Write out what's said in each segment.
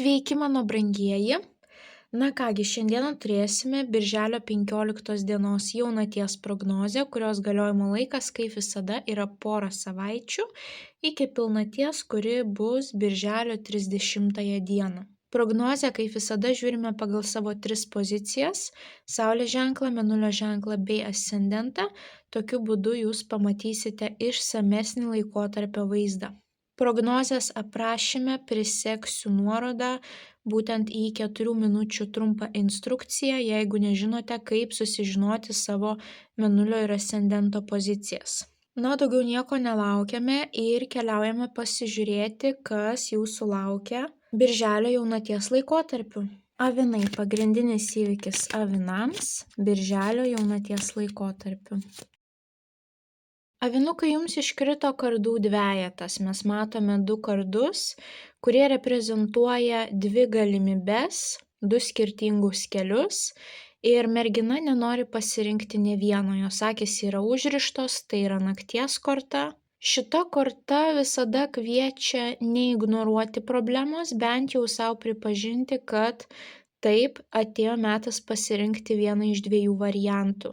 Sveiki, mano brangieji. Na kągi, šiandieną turėsime birželio 15 dienos jaunaties prognozę, kurios galiojimo laikas, kaip visada, yra pora savaičių iki pilnaties, kuri bus birželio 30 dieną. Prognozę, kaip visada, žiūrime pagal savo 3 pozicijas – Saulės ženklą, Mėnulio ženklą bei ascendentą. Tokiu būdu jūs pamatysite išsamesnį laikotarpio vaizdą. Prognozės aprašyme prisegsiu nuorodą būtent į 4 minučių trumpą instrukciją, jeigu nežinote, kaip susižinoti savo Mėnulio ir ascendento pozicijas. Na, daugiau nieko nelaukiame ir keliaujame pasižiūrėti, kas jūsų laukia birželio jaunaties laikotarpiu. Avinai – pagrindinis įvykis avinams birželio jaunaties laikotarpiu. Avinukai, jums iškrito kardų dvejetas. Mes matome 2 kardus, kurie reprezentuoja 2 galimybes, 2 skirtingus kelius. Ir mergina nenori pasirinkti nė vieno, jos akys yra užrištos, tai yra nakties korta. Šita korta visada kviečia neignoruoti problemos, bent jau savo pripažinti, kad taip atėjo metas pasirinkti vieną iš 2 variantų.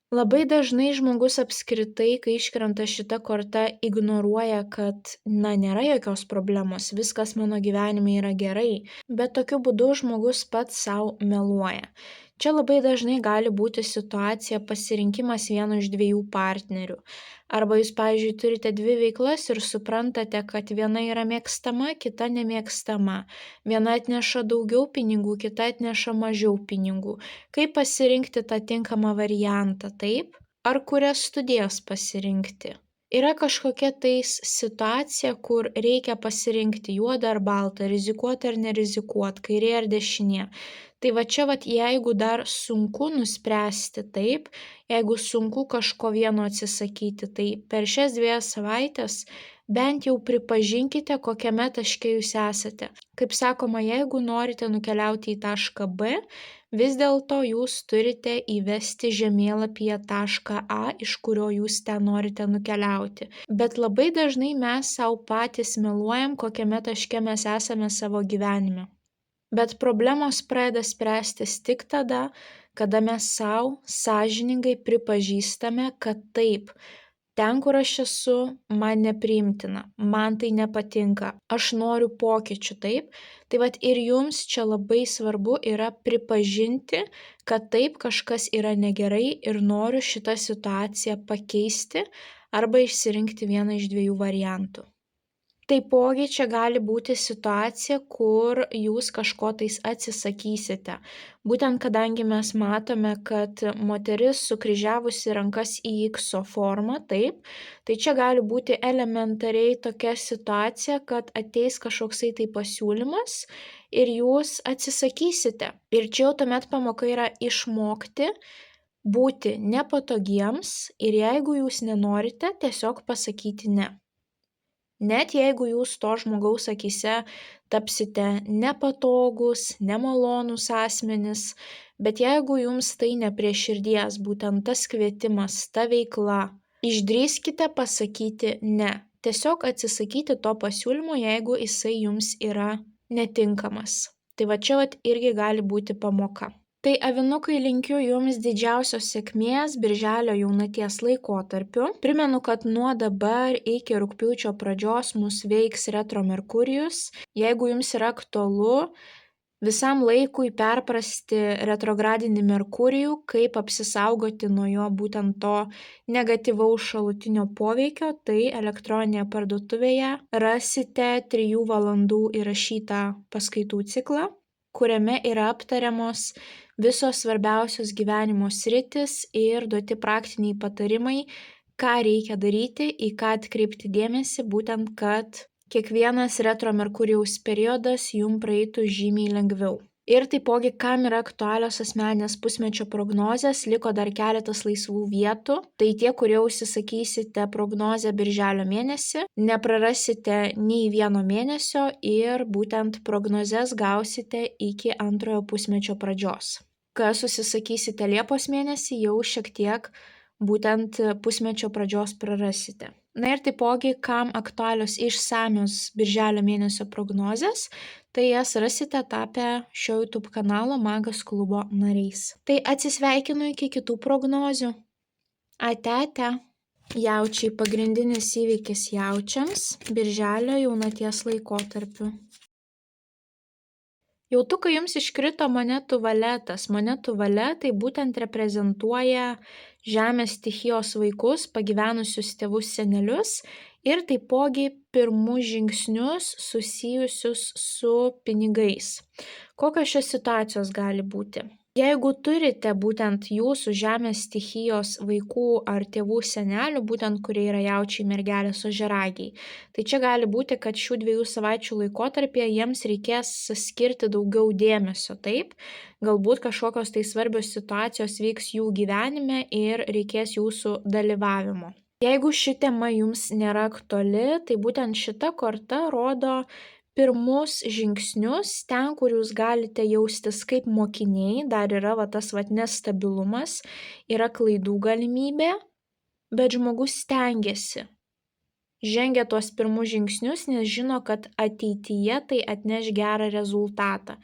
Labai dažnai žmogus apskritai, kai iškrenta šita korta, ignoruoja, kad nėra jokios problemos, viskas mano gyvenime yra gerai, bet tokiu būdu žmogus pats savo meluoja. Čia labai dažnai gali būti situacija pasirinkimas vieno iš 2 partnerių. Arba jūs, pavyzdžiui, turite 2 veiklas ir suprantate, kad viena yra mėgstama, kita nemėgstama. Viena atneša daugiau pinigų, kita atneša mažiau pinigų. Kaip pasirinkti tą tinkamą variantą, taip? Ar kurias studijas pasirinkti? Yra kažkokia tais situacija, kur reikia pasirinkti juodą ar baltą, rizikuoti ar nerizikuoti, kairė ar dešinė. Tai va čia, jeigu dar sunku nuspręsti, taip, jeigu sunku kažko vieno atsisakyti, tai per šias 2 savaitės bent jau pripažinkite, kokiame taške jūs esate. Kaip sakoma, jeigu norite nukeliauti į tašką B, vis dėlto jūs turite įvesti žemėlapyje tašką A, iš kurio jūs ten norite nukeliauti. Bet labai dažnai mes savo patys meluojam, kokiame taške mes esame savo gyvenime. Bet problemos pradeda spręstis tik tada, kada mes savo sąžiningai pripažįstame, kad taip, ten, kur aš esu, man nepriimtina, man tai nepatinka, aš noriu pokyčių, taip. Tai ir jums čia labai svarbu yra pripažinti, kad taip kažkas yra negerai ir noriu šitą situaciją pakeisti arba išsirinkti vieną iš 2 variantų. Taipogi čia gali būti situacija, kur jūs kažko tais atsisakysite. Būtent kadangi mes matome, kad moteris sukryžiavusi rankas į X formą, taip, tai čia gali būti elementariai tokia situacija, kad ateis kažkoksai tai pasiūlymas ir jūs atsisakysite. Ir čia jau tuomet pamoka yra išmokti būti nepatogiems ir jeigu jūs nenorite, tiesiog pasakyti ne. Net jeigu jūs to žmogaus akyse tapsite nepatogus, nemalonus asmenys, bet jeigu jums tai ne prie širdies, būtent tas kvietimas, ta veikla, išdrįskite pasakyti ne. Tiesiog atsisakyti to pasiūlymo, jeigu jisai jums yra netinkamas. Tai čia irgi gali būti pamoka. Tai avinukai, linkiu jums didžiausios sėkmės birželio jaunaties laikotarpiu. Primenu, kad nuo dabar iki rugpjūčio pradžios mus veiks retro Merkurijus. Jeigu jums yra aktualu visam laikui perprasti retrogradinį Merkurijų, kaip apsisaugoti nuo jo būtent to negatyvaus šalutinio poveikio, tai elektroninėje parduotuvėje rasite 3 valandų įrašytą paskaitų ciklą, kuriame yra aptariamos visos svarbiausios gyvenimo sritys ir duoti praktiniai patarimai, ką reikia daryti, į ką atkreipti dėmesį, būtent kad kiekvienas retro Merkurijaus periodas jums praeitų žymiai lengviau. Ir taipogi, kam yra aktualios asmeninės pusmečio prognozės, liko dar keletas laisvų vietų. Tai tie, kurie užsisakysite prognozę birželio mėnesį, neprarasite nei vieno mėnesio ir būtent prognozes gausite iki 2 pusmečio pradžios. Kas užsisakysite Liepos mėnesį, jau šiek tiek būtent pusmečio pradžios prarasite. Na ir taipogi, kam aktualios išsamios birželio mėnesio prognozės, tai jas rasite tapę šio YouTube kanalo Magas klubo nariais. Tai atsisveikinu iki kitų prognozių. Ate, ate. Jaučiai – pagrindinis įvykis jaučiams birželio jaunaties laikotarpiu. Jautukai jums iškrito monetų valetas. Monetų valia tai būtent reprezentuoja žemės stichijos vaikus, pagyvenusius tėvus senelius ir taipogi pirmus žingsnius susijusius su pinigais. Kokios šios situacijos gali būti? Jeigu turite būtent jūsų žemės stichijos vaikų ar tėvų senelių, būtent kurie yra jaučiai, mergelės, ožiaragiai, tai čia gali būti, kad šių 2 savaičių laikotarpyje jiems reikės skirti daugiau dėmesio, taip? Galbūt kažkokios tai svarbios situacijos vyks jų gyvenime ir reikės jūsų dalyvavimo. Jeigu ši tema jums nėra aktuali, tai būtent šita korta rodo pirmus žingsnius ten, kur jūs galite jaustis kaip mokiniai, dar yra tas nestabilumas, yra klaidų galimybė, bet žmogus stengiasi. Žengia tuos pirmus žingsnius, nes žino, kad ateityje tai atneš gerą rezultatą.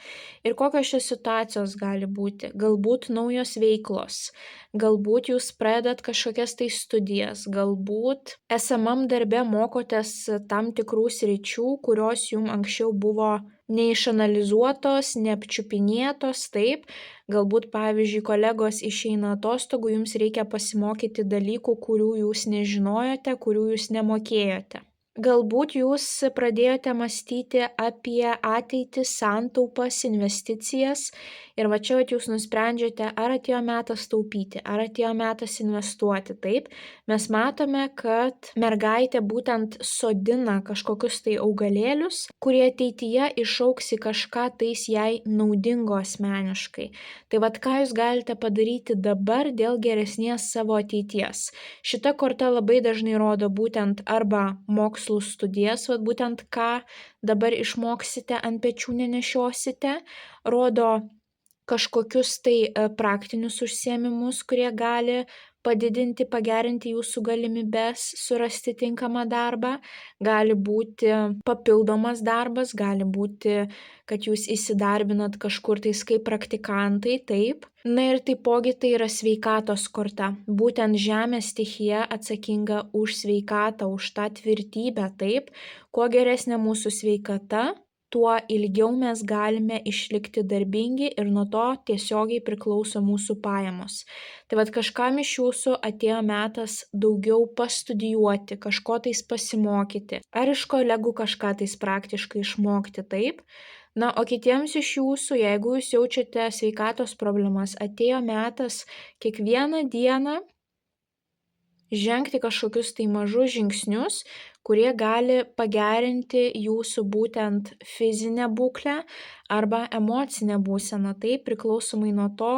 Ir kokios šios situacijos gali būti? Galbūt naujos veiklos, galbūt jūs pradedat kažkokias tai studijas, galbūt esamam darbe mokotės tam tikrų sričių, kurios jums anksčiau buvo neišanalizuotos, neapčiupinėtos, taip. Galbūt, pavyzdžiui, kolegos išeina atostogų, jums reikia pasimokyti dalykų, kurių jūs nežinojote, kurių jūs nemokėjote. Galbūt jūs pradėjote mąstyti apie ateitį, santaupas, investicijas ir va čia jūs nusprendžiate, ar atėjo metas taupyti, ar atėjo metas investuoti. Taip, mes matome, kad mergaitė būtent sodina kažkokius tai augalėlius, kurie ateityje išaugs į kažką tais jai naudingo asmeniškai. Tai vat ką jūs galite padaryti dabar dėl geresnės savo ateities. Šita korta labai dažnai rodo būtent arba mokslų studijas, vat būtent ką dabar išmoksite, ant pečių nenešiosite, rodo kažkokius tai praktinius užsiėmimus, kurie gali padidinti, pagerinti jūsų galimybes surasti tinkamą darbą, gali būti papildomas darbas, gali būti, kad jūs įsidarbinat kažkur tais kaip praktikantai, taip. Na ir taipogi tai yra sveikatos korta. Būtent žemės stichija atsakinga už sveikatą, už tą tvirtybę, taip. Kuo geresnė mūsų sveikata, tuo ilgiau mes galime išlikti darbingi ir nuo to tiesiogiai priklauso mūsų pajamos. Tai vat kažkam iš jūsų atėjo metas daugiau pastudijuoti, kažko tais pasimokyti, ar iš kolegų kažką tais praktiškai išmokti, taip. Na, o kitiems iš jūsų, jeigu jūs jaučiate sveikatos problemas, atėjo metas kiekvieną dieną žengti kažkokius tai mažus žingsnius, kurie gali pagerinti jūsų būtent fizinę būklę arba emocinę būseną, tai priklausomai nuo to,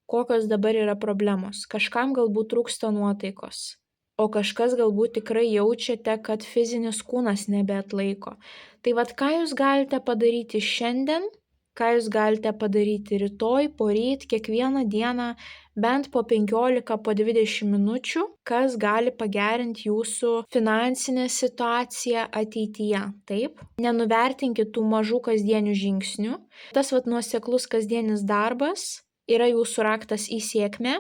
kokios dabar yra problemos. Kažkam galbūt trūksta nuotaikos, o kažkas galbūt tikrai jaučiate, kad fizinis kūnas nebeatlaiko. Tai vat ką jūs galite padaryti šiandien, ką jūs galite padaryti rytoj, poryt, kiekvieną dieną, bent po 15, po 20 minučių, kas gali pagerinti jūsų finansinę situaciją ateityje, taip? Nenuvertinkit tų mažų kasdienių žingsnių. Tas nuoseklus kasdienis darbas yra jūsų raktas į sėkmę.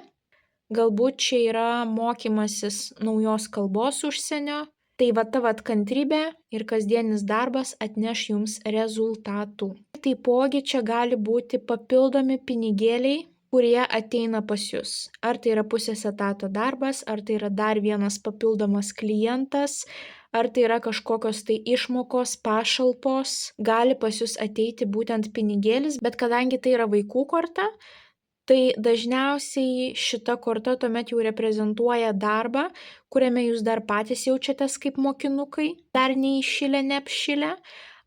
Galbūt čia yra mokymasis naujos kalbos užsienio. Tai ta kantrybė ir kasdienis darbas atneš jums rezultatų. Taipogi čia gali būti papildomi pinigėliai, kurie ateina pas jūs. Ar tai yra pusės etato darbas, ar tai yra dar vienas papildomas klientas, ar tai yra kažkokios tai išmokos, pašalpos, gali pas jūs ateiti būtent pinigėlis, bet kadangi tai yra vaikų korta, tai dažniausiai šita korta tuomet jau reprezentuoja darbą, kuriame jūs dar patys jaučiatės kaip mokinukai, dar neįšilę, neapšilę,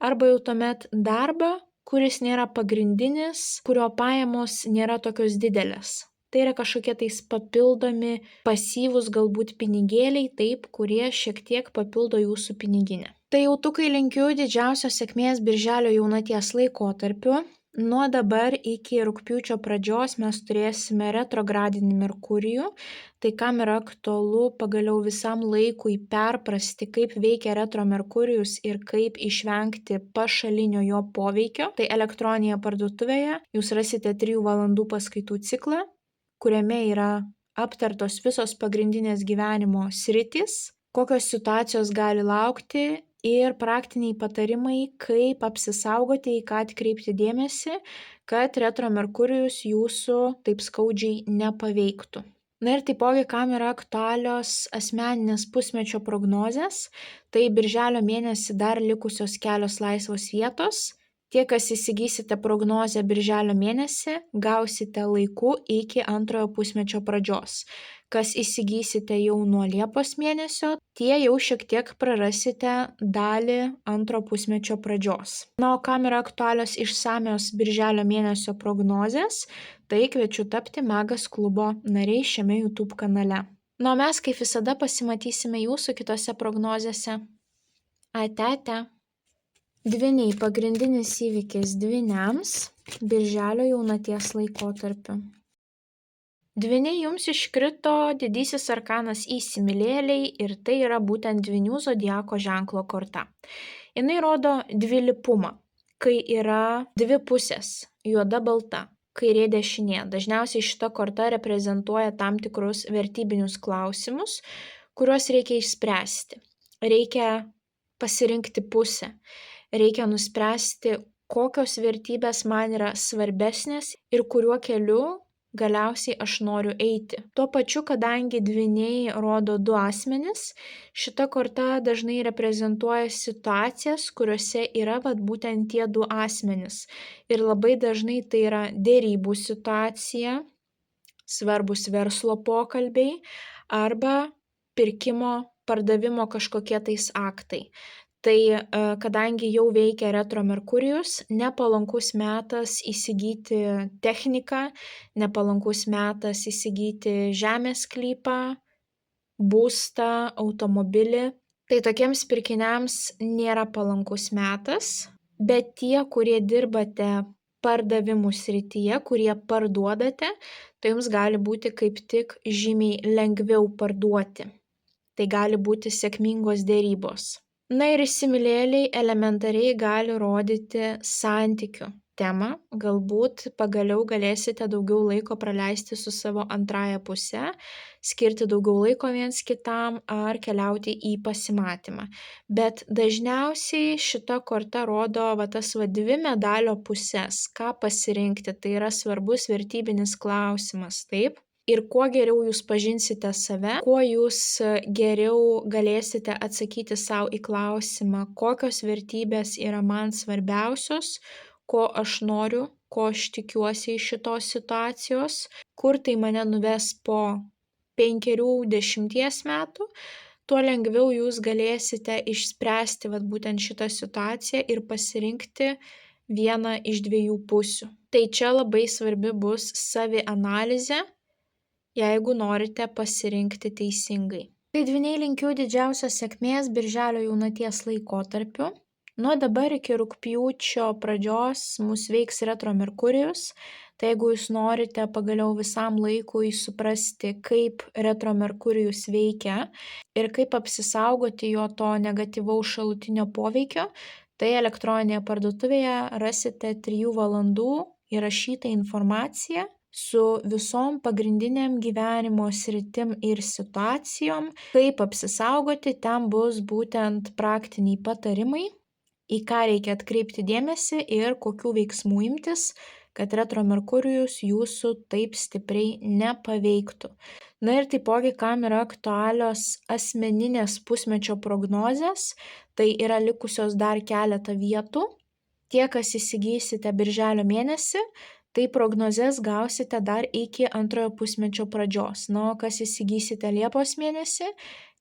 arba jau tuomet darbą, kuris nėra pagrindinis, kurio pajamos nėra tokios didelės. Tai yra kažkokie tais papildomi pasyvūs galbūt pinigėliai, taip, kurie šiek tiek papildo jūsų piniginę. Tai jautukai linkiu didžiausios sėkmės birželio jaunaties laikotarpiu. Nuo dabar iki rugpjūčio pradžios mes turėsime retrogradinį Merkurijų, tai kam yra aktualu pagaliau visam laikui perprasti, kaip veikia retro Merkurijus ir kaip išvengti pašalinio jo poveikio, tai elektroninėje parduotuvėje jūs rasite 3 valandų paskaitų ciklą, kuriame yra aptartos visos pagrindinės gyvenimo sritys, kokios situacijos gali laukti ir praktiniai patarimai, kaip apsisaugoti, į ką atkreipti dėmesį, kad retro Merkurijus jūsų taip skaudžiai nepaveiktų. Na ir taipogi, kam yra aktualios asmeninės pusmečio prognozės, tai birželio mėnesį dar likusios kelios laisvos vietos. Tie, kas įsigysite prognozę birželio mėnesį, gausite laiku iki antrojo pusmečio pradžios. Kas įsigysite jau nuo Liepos mėnesio, tie jau šiek tiek prarasite dalį antro pusmečio pradžios. Na, o kam yra aktualios išsamios birželio mėnesio prognozės, tai kviečiu tapti Magas klubo nariai šiame YouTube kanale. Na, o mes kaip visada pasimatysime jūsų kitose prognozėse. Ate. Dvyniai pagrindinis įvykis dvyniams birželio jaunaties laikotarpiu. Dvyniai jums iškrito didysis arkanas įsimylėliai ir tai yra būtent dvynių zodiako ženklo korta. Jinai rodo dvilypumą, kai yra dvi pusės - juoda balta, kairė dešinė. Dažniausiai šita korta reprezentuoja tam tikrus vertybinius klausimus, kuriuos reikia išspręsti. Reikia pasirinkti pusę. Reikia nuspręsti, kokios vertybės man yra svarbesnės ir kuriuo keliu galiausiai aš noriu eiti. Tuo pačiu, kadangi dvyniai rodo du asmenis, šita korta dažnai reprezentuoja situacijas, kuriuose yra būtent tie du asmenys. Ir labai dažnai tai yra dėrybų situacija, svarbus verslo pokalbiai arba pirkimo, pardavimo kažkokie tais aktai. Tai kadangi jau veikia retro Merkurijus, nepalankus metas įsigyti techniką, nepalankus metas įsigyti žemės sklypą, būstą, automobilį. Tai tokiems pirkiniams nėra palankus metas, bet tie, kurie dirbate pardavimų srityje, kurie parduodate, tai jums gali būti kaip tik žymiai lengviau parduoti. Tai gali būti sėkmingos dėrybos. Na ir įsimylėliai elementariai gali rodyti santykių temą, galbūt pagaliau galėsite daugiau laiko praleisti su savo antrąja puse, skirti daugiau laiko viens kitam ar keliauti į pasimatymą. Bet dažniausiai šita korta rodo tas dvi medalio puses, ką pasirinkti, tai yra svarbus vertybinis klausimas, taip? Ir kuo geriau jūs pažinsite save, kuo jūs geriau galėsite atsakyti savo į klausimą, kokios vertybės yra man svarbiausios, ko aš noriu, ko aš tikiuosi iš šitos situacijos, kur tai mane nuves po 5-10 metų, tuo lengviau jūs galėsite išspręsti būtent šitą situaciją ir pasirinkti vieną iš dviejų pusių. Tai čia labai svarbi bus savianalizė, jeigu norite pasirinkti teisingai. Tai dvyniai linkiu didžiausios sėkmės birželio jaunaties laikotarpiu. Nuo dabar iki rugpjūčio pradžios mūsų veiks retro Merkurijus, tai jeigu jūs norite pagaliau visam laikui suprasti, kaip retro Merkurijus veikia ir kaip apsisaugoti jo to negatyvaus šalutinio poveikio, tai elektroninėje parduotuvėje rasite 3 valandų įrašytą informaciją su visom pagrindiniam gyvenimo sritim ir situacijom, kaip apsisaugoti, ten bus būtent praktiniai patarimai, į ką reikia atkreipti dėmesį ir kokių veiksmų imtis, kad retro Merkurijus jūsų taip stipriai nepaveiktų. Na ir taipogi, kam yra aktualios asmeninės pusmečio prognozės, tai yra likusios dar keletą vietų. Tie, kas įsigysite birželio mėnesį, tai prognozes gausite dar iki antrojo pusmečio pradžios. Na, o kas įsigysite Liepos mėnesį,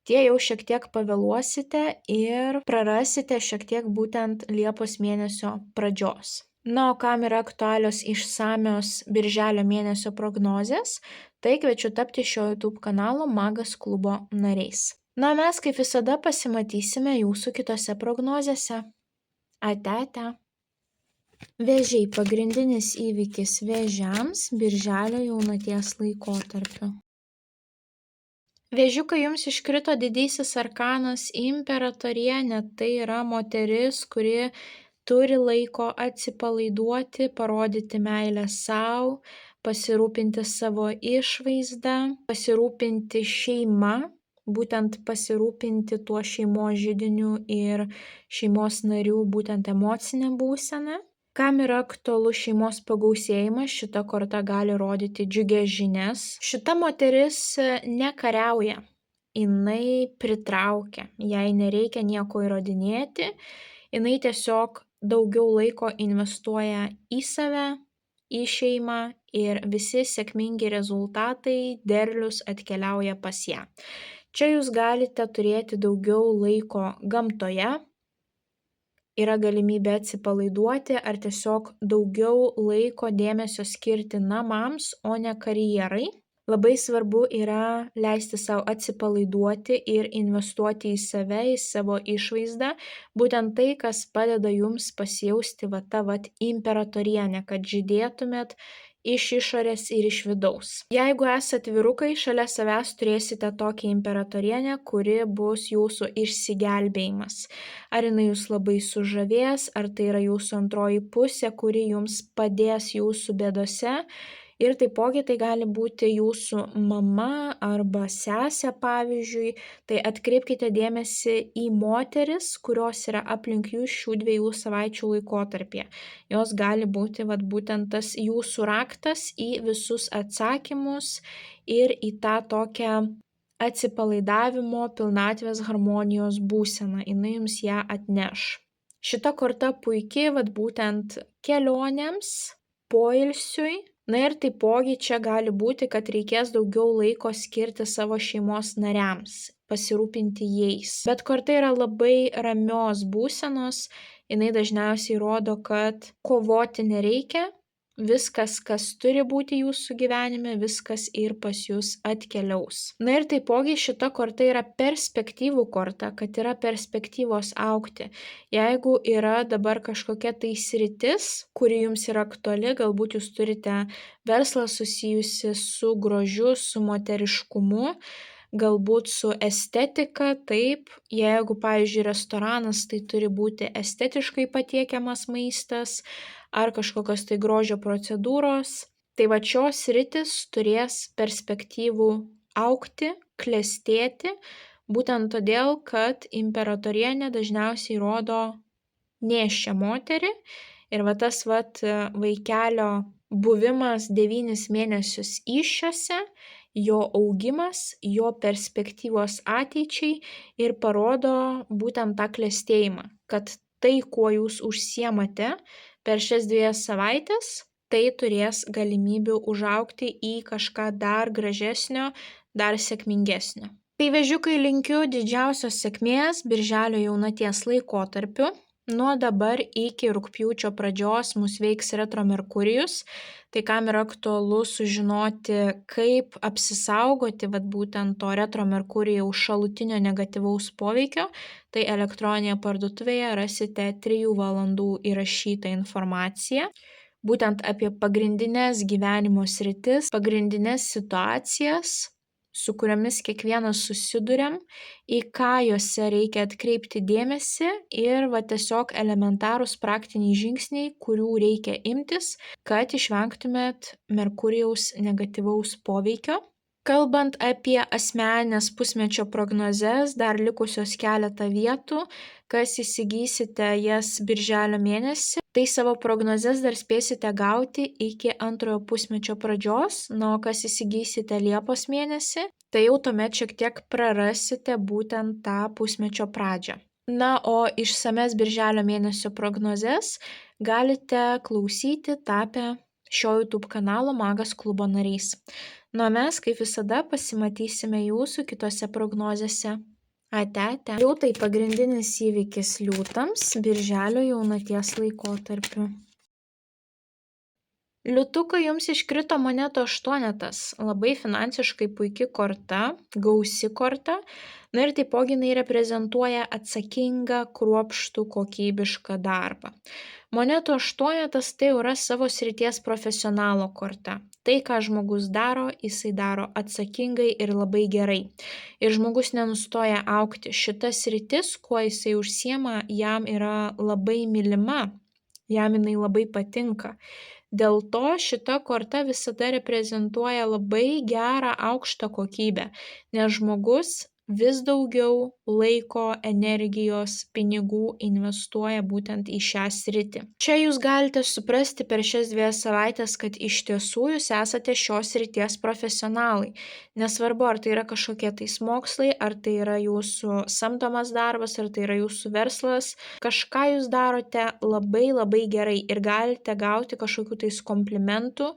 tie jau šiek tiek pavėluosite ir prarasite šiek tiek būtent Liepos mėnesio pradžios. Na, o kam yra aktualios išsamios birželio mėnesio prognozės, tai kviečiu tapti šio YouTube kanalo Magas klubo nariais. Na, mes kaip visada pasimatysime jūsų kitose prognozėse. Ate. Vėžiai – pagrindinis įvykis vėžiams birželio jaunaties laikotarpiu. Vėžiukai, jums iškrito didysis arkanas imperatorienė, tai yra moteris, kuri turi laiko atsipalaiduoti, parodyti meilę sau, pasirūpinti savo išvaizdą, pasirūpinti šeima, būtent pasirūpinti tuo šeimos židiniu ir šeimos narių būtent emocinę būseną. Kam yra aktualus šeimos pagausėjimas, šita korta gali rodyti džiugias žinias. Šita moteris nekariauja, jinai pritraukia, jai nereikia nieko įrodinėti, jinai tiesiog daugiau laiko investuoja į save, į šeimą ir visi sėkmingi rezultatai, derlius atkeliauja pas ją. Čia jūs galite turėti daugiau laiko gamtoje, yra galimybė atsipalaiduoti ar tiesiog daugiau laiko dėmesio skirti namams, o ne karjerai. Labai svarbu yra leisti savo atsipalaiduoti ir investuoti į save, į savo išvaizdą. Būtent tai, kas padeda jums pasijausti ta imperatorienė, kad žydėtumėt iš išorės ir iš vidaus. Jeigu esate vyrukai, šalia savęs turėsite tokią imperatorienę, kuri bus jūsų išsigelbėjimas. Ar jinai jūs labai sužavės, ar tai yra jūsų antroji pusė, kuri jums padės jūsų bėdose. Ir taipogi tai gali būti jūsų mama arba sesė, pavyzdžiui. Tai atkreipkite dėmesį į moteris, kurios yra aplink jūs šių 2 savaičių laikotarpyje. Jos gali būti būtent tas jūsų raktas į visus atsakymus ir į tą tokią atsipalaidavimo, pilnatvės, harmonijos būseną. Jinai jums ją atneš. Šita korta puikiai būtent kelionėms, poilsiui. Na ir taipogi čia gali būti, kad reikės daugiau laiko skirti savo šeimos nariams, pasirūpinti jais. Bet korta yra labai ramios būsenos, jinai dažniausiai rodo, kad kovoti nereikia, viskas, kas turi būti jūsų gyvenime, viskas ir pas jūs atkeliaus. Na ir taipogi šita korta yra perspektyvų korta, kad yra perspektyvos augti. Jeigu yra dabar kažkokia tai sritis, kuri jums yra aktuali, galbūt jūs turite verslą susijusi su grožiu, su moteriškumu, galbūt su estetika, taip, jeigu, pavyzdžiui, restoranas, tai turi būti estetiškai patiekiamas maistas, ar kažkokios tai grožio procedūros, tai šios sritis turės perspektyvų augti, klestėti, būtent todėl, kad imperatorienė dažniausiai rodo nėščią moterį ir tas vaikelio buvimas 9 mėnesius įsčiose, jo augimas, jo perspektyvos ateičiai ir parodo būtent tą klestėjimą, kad tai, kuo jūs užsiemate per šias 2 savaitės, tai turės galimybių užaugti į kažką dar gražesnio, dar sėkmingesnio. Tai vėžiukai, linkiu didžiausios sėkmės birželio jaunaties laikotarpiu. Nuo dabar iki rugpjūčio pradžios mus veiks retro Merkurijus. Tai kam yra aktualu sužinoti, kaip apsisaugoti būtent to retro Merkurijaus šalutinio negatyvaus poveikio, tai elektroninėje parduotuvėje rasite 3 valandų įrašytą informaciją. Būtent apie pagrindinės gyvenimo sritis, pagrindinės situacijas, su kuriomis kiekvienas susiduriam, į ką juose reikia atkreipti dėmesį ir tiesiog elementarūs praktiniai žingsniai, kurių reikia imtis, kad išvengtumėt Merkurijaus negatyvaus poveikio. Kalbant apie asmeninės pusmečio prognozes, dar likusios keletą vietų, kas įsigysite jas birželio mėnesį, tai savo prognozes dar spėsite gauti iki antrojo pusmečio pradžios, o kas įsigysite Liepos mėnesį, tai jau tuomet šiek tiek prarasite būtent tą pusmečio pradžią. Na, o išsames birželio mėnesio prognozes galite klausyti tapę šio YouTube kanalo Magas klubo nariais. Nu, mes, kaip visada, pasimatysime jūsų kitose prognozėse. Ate. Liūtai pagrindinis įvykis liūtams birželio jaunaties laikotarpiu. Liūtukai jums iškrito monetų aštuonetas. Labai finansiškai puiki korta, gausi korta. Na ir taipogi jinai reprezentuoja atsakingą, kruopštų, kokybišką darbą. Monetų aštuonetas tai yra savo srities profesionalo korta. Tai, ką žmogus daro, jisai daro atsakingai ir labai gerai. Ir žmogus nenustoja augti. Šita sritis, kuo jisai užsiema, jam yra labai mylima. Jam jinai labai patinka. Dėl to šita korta visada reprezentuoja labai gerą aukštą kokybę, nes žmogus vis daugiau laiko, energijos, pinigų investuoja būtent į šią sritį. Čia jūs galite suprasti per šias 2 savaitės, kad iš tiesų jūs esate šios srities profesionalai. Nesvarbu, ar tai yra kažkokie tais mokslai, ar tai yra jūsų samdomas darbas, ar tai yra jūsų verslas. Kažką jūs darote labai labai gerai ir galite gauti kažkokių tais komplimentų,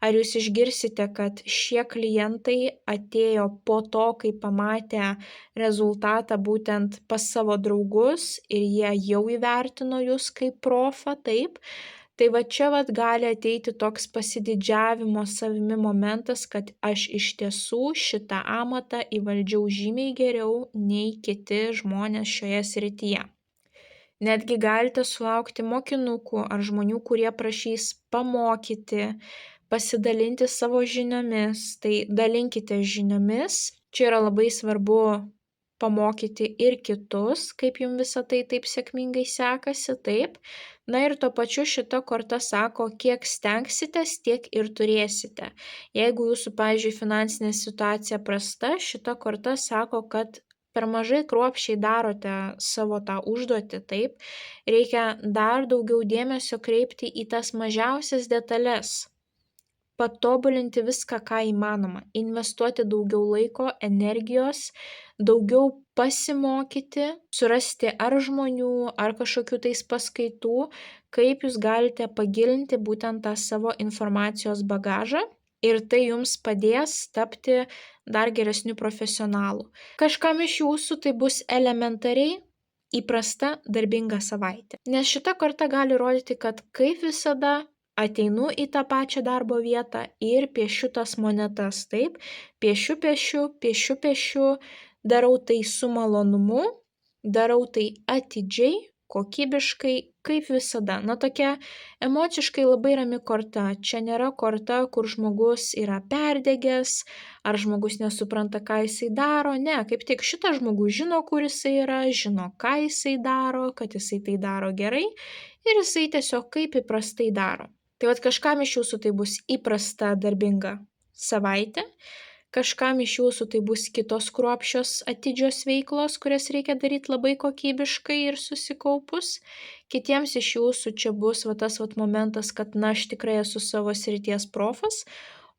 ar jūs išgirsite, kad šie klientai atėjo po to, kai pamatė rezultatą būtent pas savo draugus ir jie jau įvertino jūs kaip profą, taip. Tai va čia gali ateiti toks pasididžiavimo savimi momentas, kad aš iš tiesų šitą amatą įvaldžiau žymiai geriau nei kiti žmonės šioje srityje. Netgi galite sulaukti mokinukų ar žmonių, kurie prašys pamokyti, pasidalinti savo žiniomis. Tai dalinkite žiniomis. Čia yra labai svarbu pamokyti ir kitus, kaip jums visą tai taip sėkmingai sekasi, taip. Na ir tuo pačiu šita korta sako, kiek stengsitės, tiek ir turėsite. Jeigu jūsų, pavyzdžiui, finansinė situacija prasta, šita korta sako, kad per mažai kruopščiai darote savo tą užduotį, taip. Reikia dar daugiau dėmesio kreipti į tas mažiausias detalės. Patobulinti viską, ką įmanoma. Investuoti daugiau laiko, energijos, daugiau pasimokyti, surasti ar žmonių, ar kažkokių tais paskaitų, kaip jūs galite pagilinti būtent tą savo informacijos bagažą ir tai jums padės tapti dar geresniu profesionalu. Kažkam iš jūsų tai bus elementariai įprasta darbinga savaitė. Nes šita korta gali rodyti, kad kaip visada ateinu į tą pačią darbo vietą ir piešiu tas monetas, taip, piešiu, darau tai su malonumu, darau tai atidžiai, kokybiškai, kaip visada. Na, tokia emociškai labai rami korta. Čia nėra korta, kur žmogus yra perdegęs, ar žmogus nesupranta, ką jisai daro. Ne, kaip tik šitas žmogus žino, kur jisai yra, žino, ką jisai daro, kad jisai tai daro gerai ir jisai tiesiog kaip įprastai daro. Tai kažkam iš jūsų tai bus įprasta darbinga savaitė, kažkam iš jūsų tai bus kitos kruopščios atidžios veiklos, kurias reikia daryti labai kokybiškai ir susikaupus. Kitiems iš jūsų čia bus tas momentas, kad aš tikrai esu savo srities profas,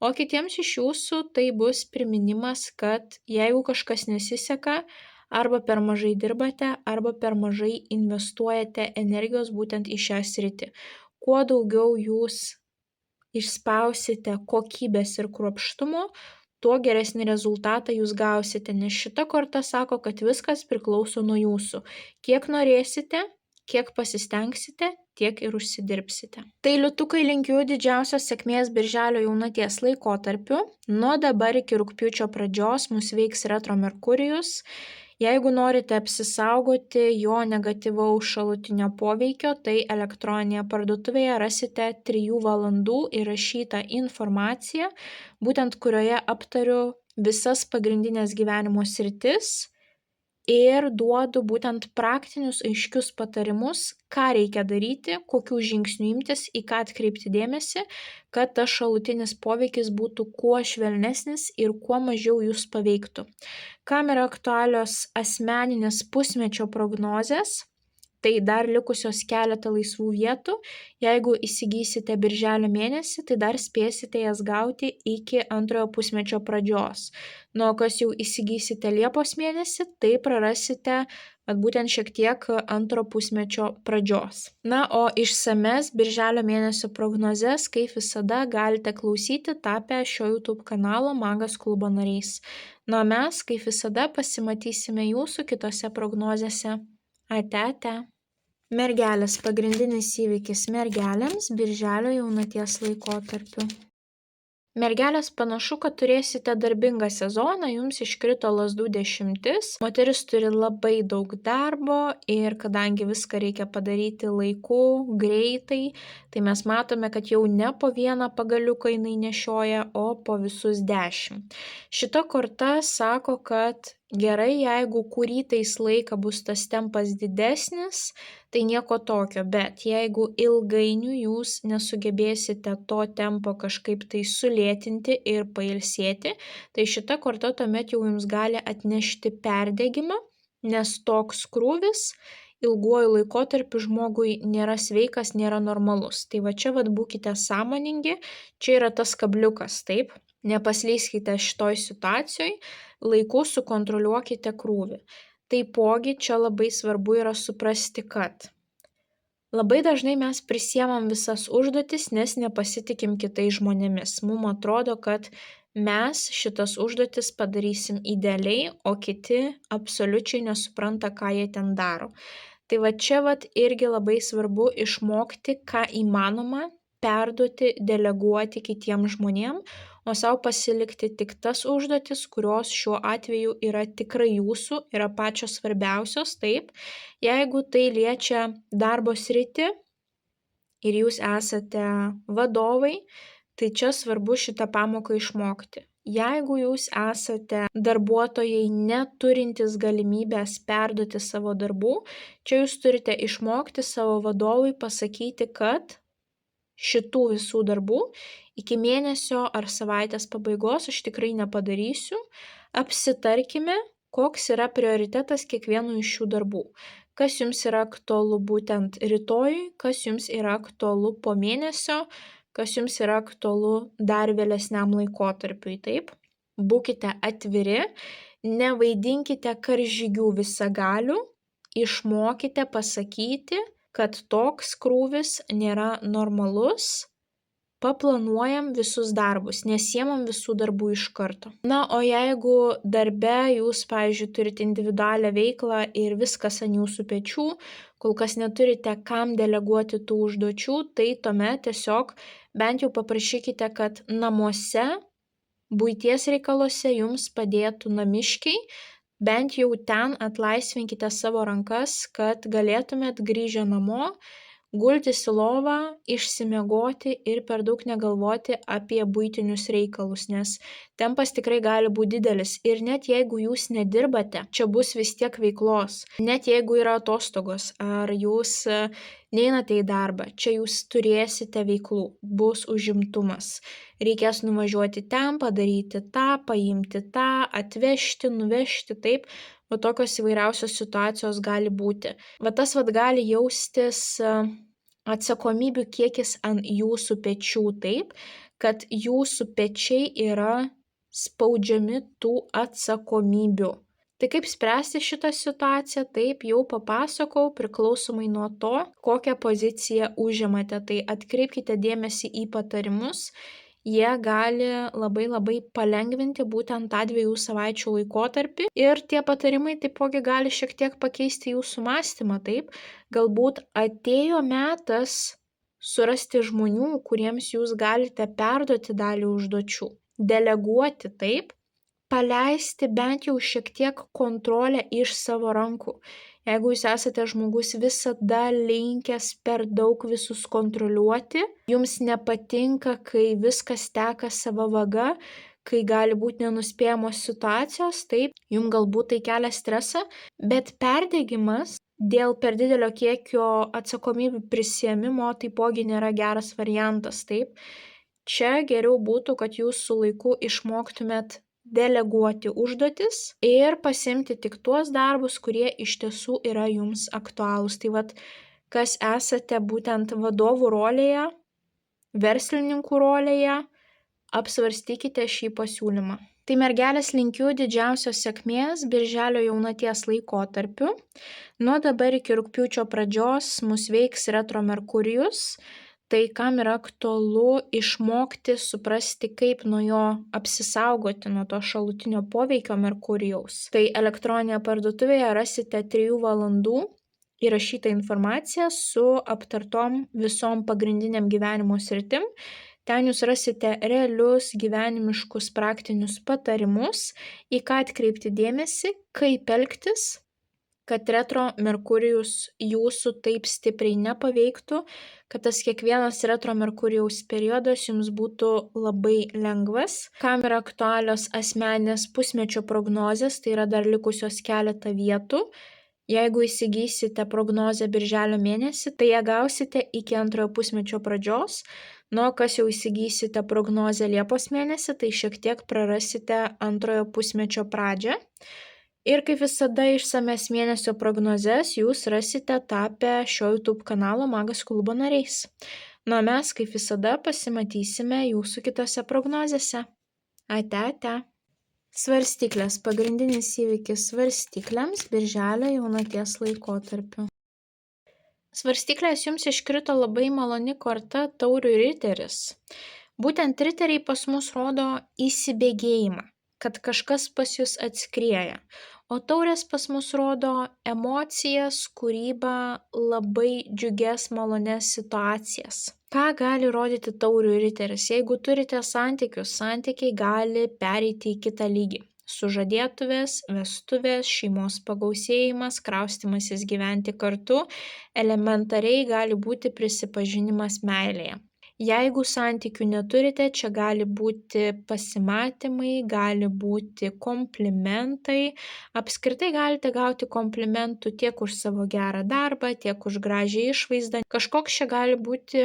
o kitiems iš jūsų tai bus priminimas, kad jeigu kažkas nesiseka, arba per mažai dirbate, arba per mažai investuojate energijos būtent į šią sritį. Kuo daugiau jūs išspausite kokybės ir kruopštumo, tuo geresnį rezultatą jūs gausite, nes šita korta sako, kad viskas priklauso nuo jūsų. Kiek norėsite, kiek pasistengsite, tiek ir užsidirbsite. Tai liūtukai linkiu didžiausios sėkmės birželio jaunaties laikotarpiu. Nuo dabar iki rugpjūčio pradžios mus veiks retro Merkurijus. Jeigu norite apsisaugoti jo negatyvaus šalutinio poveikio, tai elektroninėje parduotuvėje rasite 3 valandų įrašytą informaciją, būtent kurioje aptariu visas pagrindinės gyvenimo sritis ir duodu būtent praktinius aiškius patarimus, ką reikia daryti, kokių žingsnių imtis, į ką atkreipti dėmesį, kad tas šalutinis poveikis būtų kuo švelnesnis ir kuo mažiau jūs paveiktų. Kam yra aktualios asmeninės pusmečio prognozės, tai dar likusios keletą laisvų vietų. Jeigu įsigysite birželio mėnesį, tai dar spėsite jas gauti iki antrojo pusmečio pradžios. O kas jau įsigysite Liepos mėnesį, tai prarasite būtent šiek tiek antro pusmečio pradžios. Na, o išsames birželio mėnesio prognozes, kaip visada, galite klausyti tapę šio YouTube kanalo Magas klubo nariais. Na, mes, kaip visada, pasimatysime jūsų kitose prognozėse. Ate, ate. Mergelės pagrindinis įvykis mergelėms birželio jaunaties laikotarpiu. Mergelės panašu, kad turėsite darbingą sezoną, jums iškrito lazdų 10, moteris turi labai daug darbo ir kadangi viską reikia padaryti laiku, greitai, tai mes matome, kad jau ne po vieną pagaliuką jinai nešioja, o po visus 10. Šita korta sako, kad gerai, jeigu kurį tais laiką bus tas tempas didesnis, tai nieko tokio, bet jeigu ilgainiui jūs nesugebėsite to tempo kažkaip tai sulėtinti ir pailsėti, tai šita korta tuomet jau jums gali atnešti perdegimą, nes toks krūvis ilguoju laikotarpiu žmogui nėra sveikas, nėra normalus. Tai va čia būkite sąmoningi, čia yra tas kabliukas, taip? Nepaslyskite šitoj situacijoj, laiku sukontroliuokite krūvį. Taipogi čia labai svarbu yra suprasti, kad labai dažnai mes prisiemam visas užduotis, nes nepasitikim kitais žmonėmis. Mums atrodo, kad mes šitas užduotis padarysim idealiai, o kiti absoliučiai nesupranta, ką jie ten daro. Tai va čia irgi labai svarbu išmokti, ką įmanoma perduoti, deleguoti kitiems žmonėms, o savo pasilikti tik tas užduotis, kurios šiuo atveju yra tikrai jūsų, yra pačios svarbiausios, taip. Jeigu tai liečia darbo sritį ir jūs esate vadovai, tai čia svarbu šitą pamoką išmokti. Jeigu jūs esate darbuotojai neturintys galimybės perduoti savo darbų, čia jūs turite išmokti savo vadovui pasakyti, kad šitų visų darbų iki mėnesio ar savaitės pabaigos aš tikrai nepadarysiu. Apsitarkime, koks yra prioritetas kiekvieno iš šių darbų. Kas jums yra aktualu būtent rytoj, kas jums yra aktualu po mėnesio, kas jums yra aktualu dar vėlesniam laikotarpiui, taip? Būkite atviri, nevaidinkite karžygių visagalių, išmokite pasakyti, kad toks krūvis nėra normalus, paplanuojam visus darbus, nesiemam visų darbų iš karto. Na, o jeigu darbe jūs, pavyzdžiui, turite individualią veiklą ir viskas ant jūsų pečių, kol kas neturite kam deleguoti tų užduočių, tai tuomet tiesiog bent jau paprašykite, kad namuose, buities reikaluose jums padėtų namiškiai, bent jau ten atlaisvinkite savo rankas, kad galėtumėt grįžę namo, gultis į lovą, išsimiegoti ir per daug negalvoti apie buitinius reikalus, nes tempas tikrai gali būti didelis ir net jeigu jūs nedirbate, čia bus vis tiek veiklos, net jeigu yra atostogos ar jūs neinate į darbą, čia jūs turėsite veiklų, bus užimtumas, reikės nuvažiuoti ten, padaryti tą, paimti tą, atvežti, nuvežti, taip, tokios įvairiausios situacijos gali būti. Tas gali jaustis atsakomybių kiekis ant jūsų pečių taip, kad jūsų pečiai yra spaudžiami tų atsakomybių. Tai kaip spręsti šitą situaciją, taip jau papasakau, priklausomai nuo to, kokią poziciją užimate. Tai atkreipkite dėmesį į patarimus, jie gali labai palengvinti būtent tą 2 savaičių laikotarpį ir tie patarimai taipogi gali šiek tiek pakeisti jūsų mąstymą, taip. Galbūt atėjo metas surasti žmonių, kuriems jūs galite perduoti dalį užduočių, deleguoti, taip, paleisti bent jau šiek tiek kontrolę iš savo rankų. Jeigu jūs esate žmogus visada linkęs per daug visus kontroliuoti, jums nepatinka, kai viskas teka sava vaga, kai gali būti nenuspėjamos situacijos, taip, jums galbūt tai kelia stresą, bet perdegimas dėl per didelio kiekio atsakomybių prisiėmimo taipogi nėra geras variantas, taip. Čia geriau būtų, kad jūs su laiku išmoktumėt deleguoti užduotis ir pasiimti tik tuos darbus, kurie iš tiesų yra jums aktualūs. Tai kas esate būtent vadovų rolėje, verslininkų rolėje, apsvarstykite šį pasiūlymą. Tai mergelės linkiu didžiausios sėkmės birželio jaunaties laikotarpiu. Nuo dabar iki rugpjūčio pradžios mus veiks retro Merkurijus. Tai kam yra aktualu išmokti, suprasti, kaip nuo jo apsisaugoti nuo to šalutinio poveikio Merkurijaus. Tai elektroninėje parduotuvėje rasite 3 valandų įrašytą informaciją su aptartom visom pagrindiniam gyvenimo sritim. Ten jūs rasite realius gyvenimiškus praktinius patarimus, į ką atkreipti dėmesį, kaip elgtis, kad retro Merkurijus jūsų taip stipriai nepaveiktų, kad tas kiekvienas retro Merkurijaus periodas jums būtų labai lengvas. Kam yra aktualios asmeninės pusmečio prognozės, tai yra dar likusios keletą vietų. Jeigu įsigysite prognozę birželio mėnesį, tai ją gausite iki antrojo pusmečio pradžios. Kas jau įsigysite prognozę Liepos mėnesį, tai šiek tiek prarasite antrojo pusmečio pradžią. Ir kaip visada išsames mėnesio prognozes jūs rasite tapę šio YouTube kanalo Magas klubo nariais. Mes kaip visada pasimatysime jūsų kitose prognozėse. Ate. Svarstyklės. Pagrindinis įvykis svarstyklėms birželio jaunaties laikotarpiu. Svarstyklės jums iškrito labai maloni korta Taurių riteris. Būtent riteriai pas mus rodo įsibėgėjimą, kad kažkas pas jūs atskrieja. O taurės pas mus rodo emocijas, kūrybą, labai džiugias, malonias situacijas. Ką gali rodyti Taurių riteris? Jeigu turite santykius, santykiai gali pereiti į kitą lygį. Sužadėtuvės, vestuvės, šeimos pagausėjimas, kraustymasis gyventi kartu, elementariai gali būti prisipažinimas meilėje. Jeigu santykių neturite, čia gali būti pasimatymai, gali būti komplimentai. Apskritai galite gauti komplimentų tiek už savo gerą darbą, tiek už gražią išvaizdą. Kažkoks čia gali būti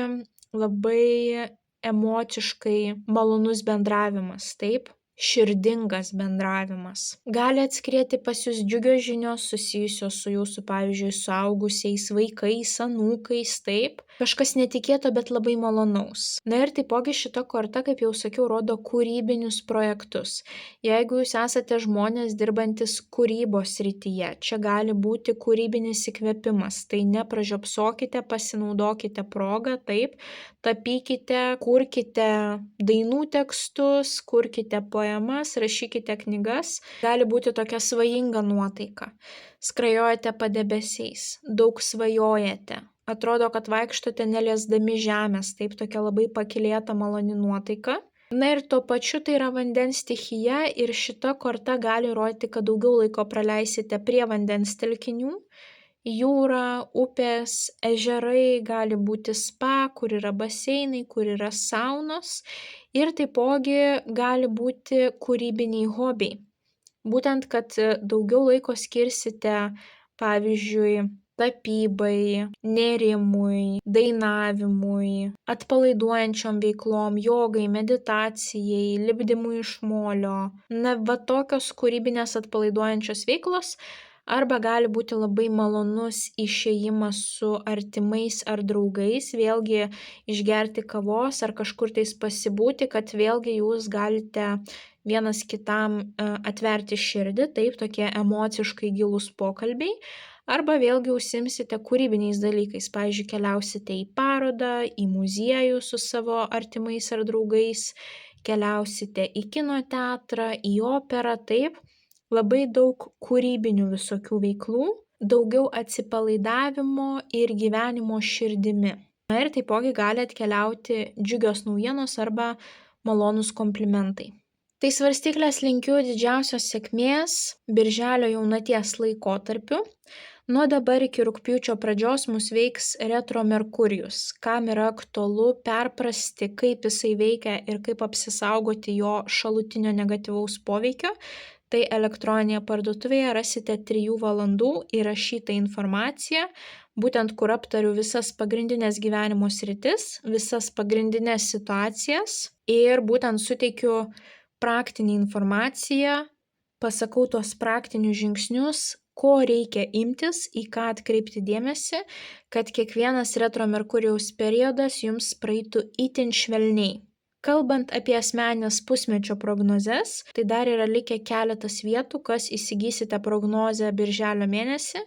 labai emociškai malonus bendravimas, taip? Širdingas bendravimas. Gali atskrieti pas jūs džiugios žinios susijusios su jūsų, pavyzdžiui, suaugusiais vaikais, anūkais, taip. Kažkas netikėto, bet labai malonaus. Ir taipogi šita korta, kaip jau sakiau, rodo kūrybinius projektus. Jeigu jūs esate žmonės dirbantis kūrybos srityje, čia gali būti kūrybinis įkvėpimas. Tai nepražiopsokite, pasinaudokite progą, taip. Tapykite, kurkite dainų tekstus, kurkite poemas, rašykite knygas. Gali būti tokia svajinga nuotaika. Skrajojate padebesiais, daug svajojate. Atrodo, kad vaikštote neliesdami žemės, taip tokia labai pakylėta maloni nuotaika. Ir tuo pačiu tai yra vandens stichija ir šita korta gali rodyti, kad daugiau laiko praleisite prie vandens telkinių. Jūra, upės, ežerai, gali būti spa, kur yra baseinai, kur yra saunos ir taipogi gali būti kūrybiniai hobiai. Būtent, kad daugiau laiko skirsite, pavyzdžiui, tapybai, nėrimui, dainavimui, atpalaiduojančiom veiklom, jogai, meditacijai, lipdymui iš molio. Tokios kūrybinės atpalaiduojančios veiklos. Arba gali būti labai malonus išėjimas su artimais ar draugais, vėlgi išgerti kavos ar kažkur tais pasibūti, kad vėlgi jūs galite vienas kitam atverti širdį, taip, tokie emociškai gilūs pokalbiai. Arba vėlgi užsimsite kūrybiniais dalykais, pavyzdžiui, keliausite į parodą, į muziejų su savo artimais ar draugais, keliausite į kino teatrą, į operą, taip. Labai daug kūrybinių visokių veiklų, daugiau atsipalaidavimo ir gyvenimo širdimi. Ir taipogi gali atkeliauti džiugios naujienos arba malonūs komplimentai. Tai svarstyklės linkiu didžiausios sėkmės birželio jaunaties laikotarpiu. Nuo dabar iki rugpjūčio pradžios mus veiks retro Merkurijus. Kam yra aktualu perprasti, kaip jisai veikia ir kaip apsisaugoti jo šalutinio negatyvaus poveikio, tai elektroninėje parduotuvėje rasite 3 valandų įrašytą informaciją, būtent kur aptariu visas pagrindinės gyvenimo sritis, visas pagrindinės situacijas ir būtent suteikiu praktinį informaciją, pasakau tuos praktinius žingsnius, ko reikia imtis, į ką atkreipti dėmesį, kad kiekvienas retro Merkurijaus periodas jums praeitų itin švelniai. Kalbant apie asmeninės pusmečio prognozes, tai dar yra likę keletas vietų, kas įsigysite prognozę birželio mėnesį,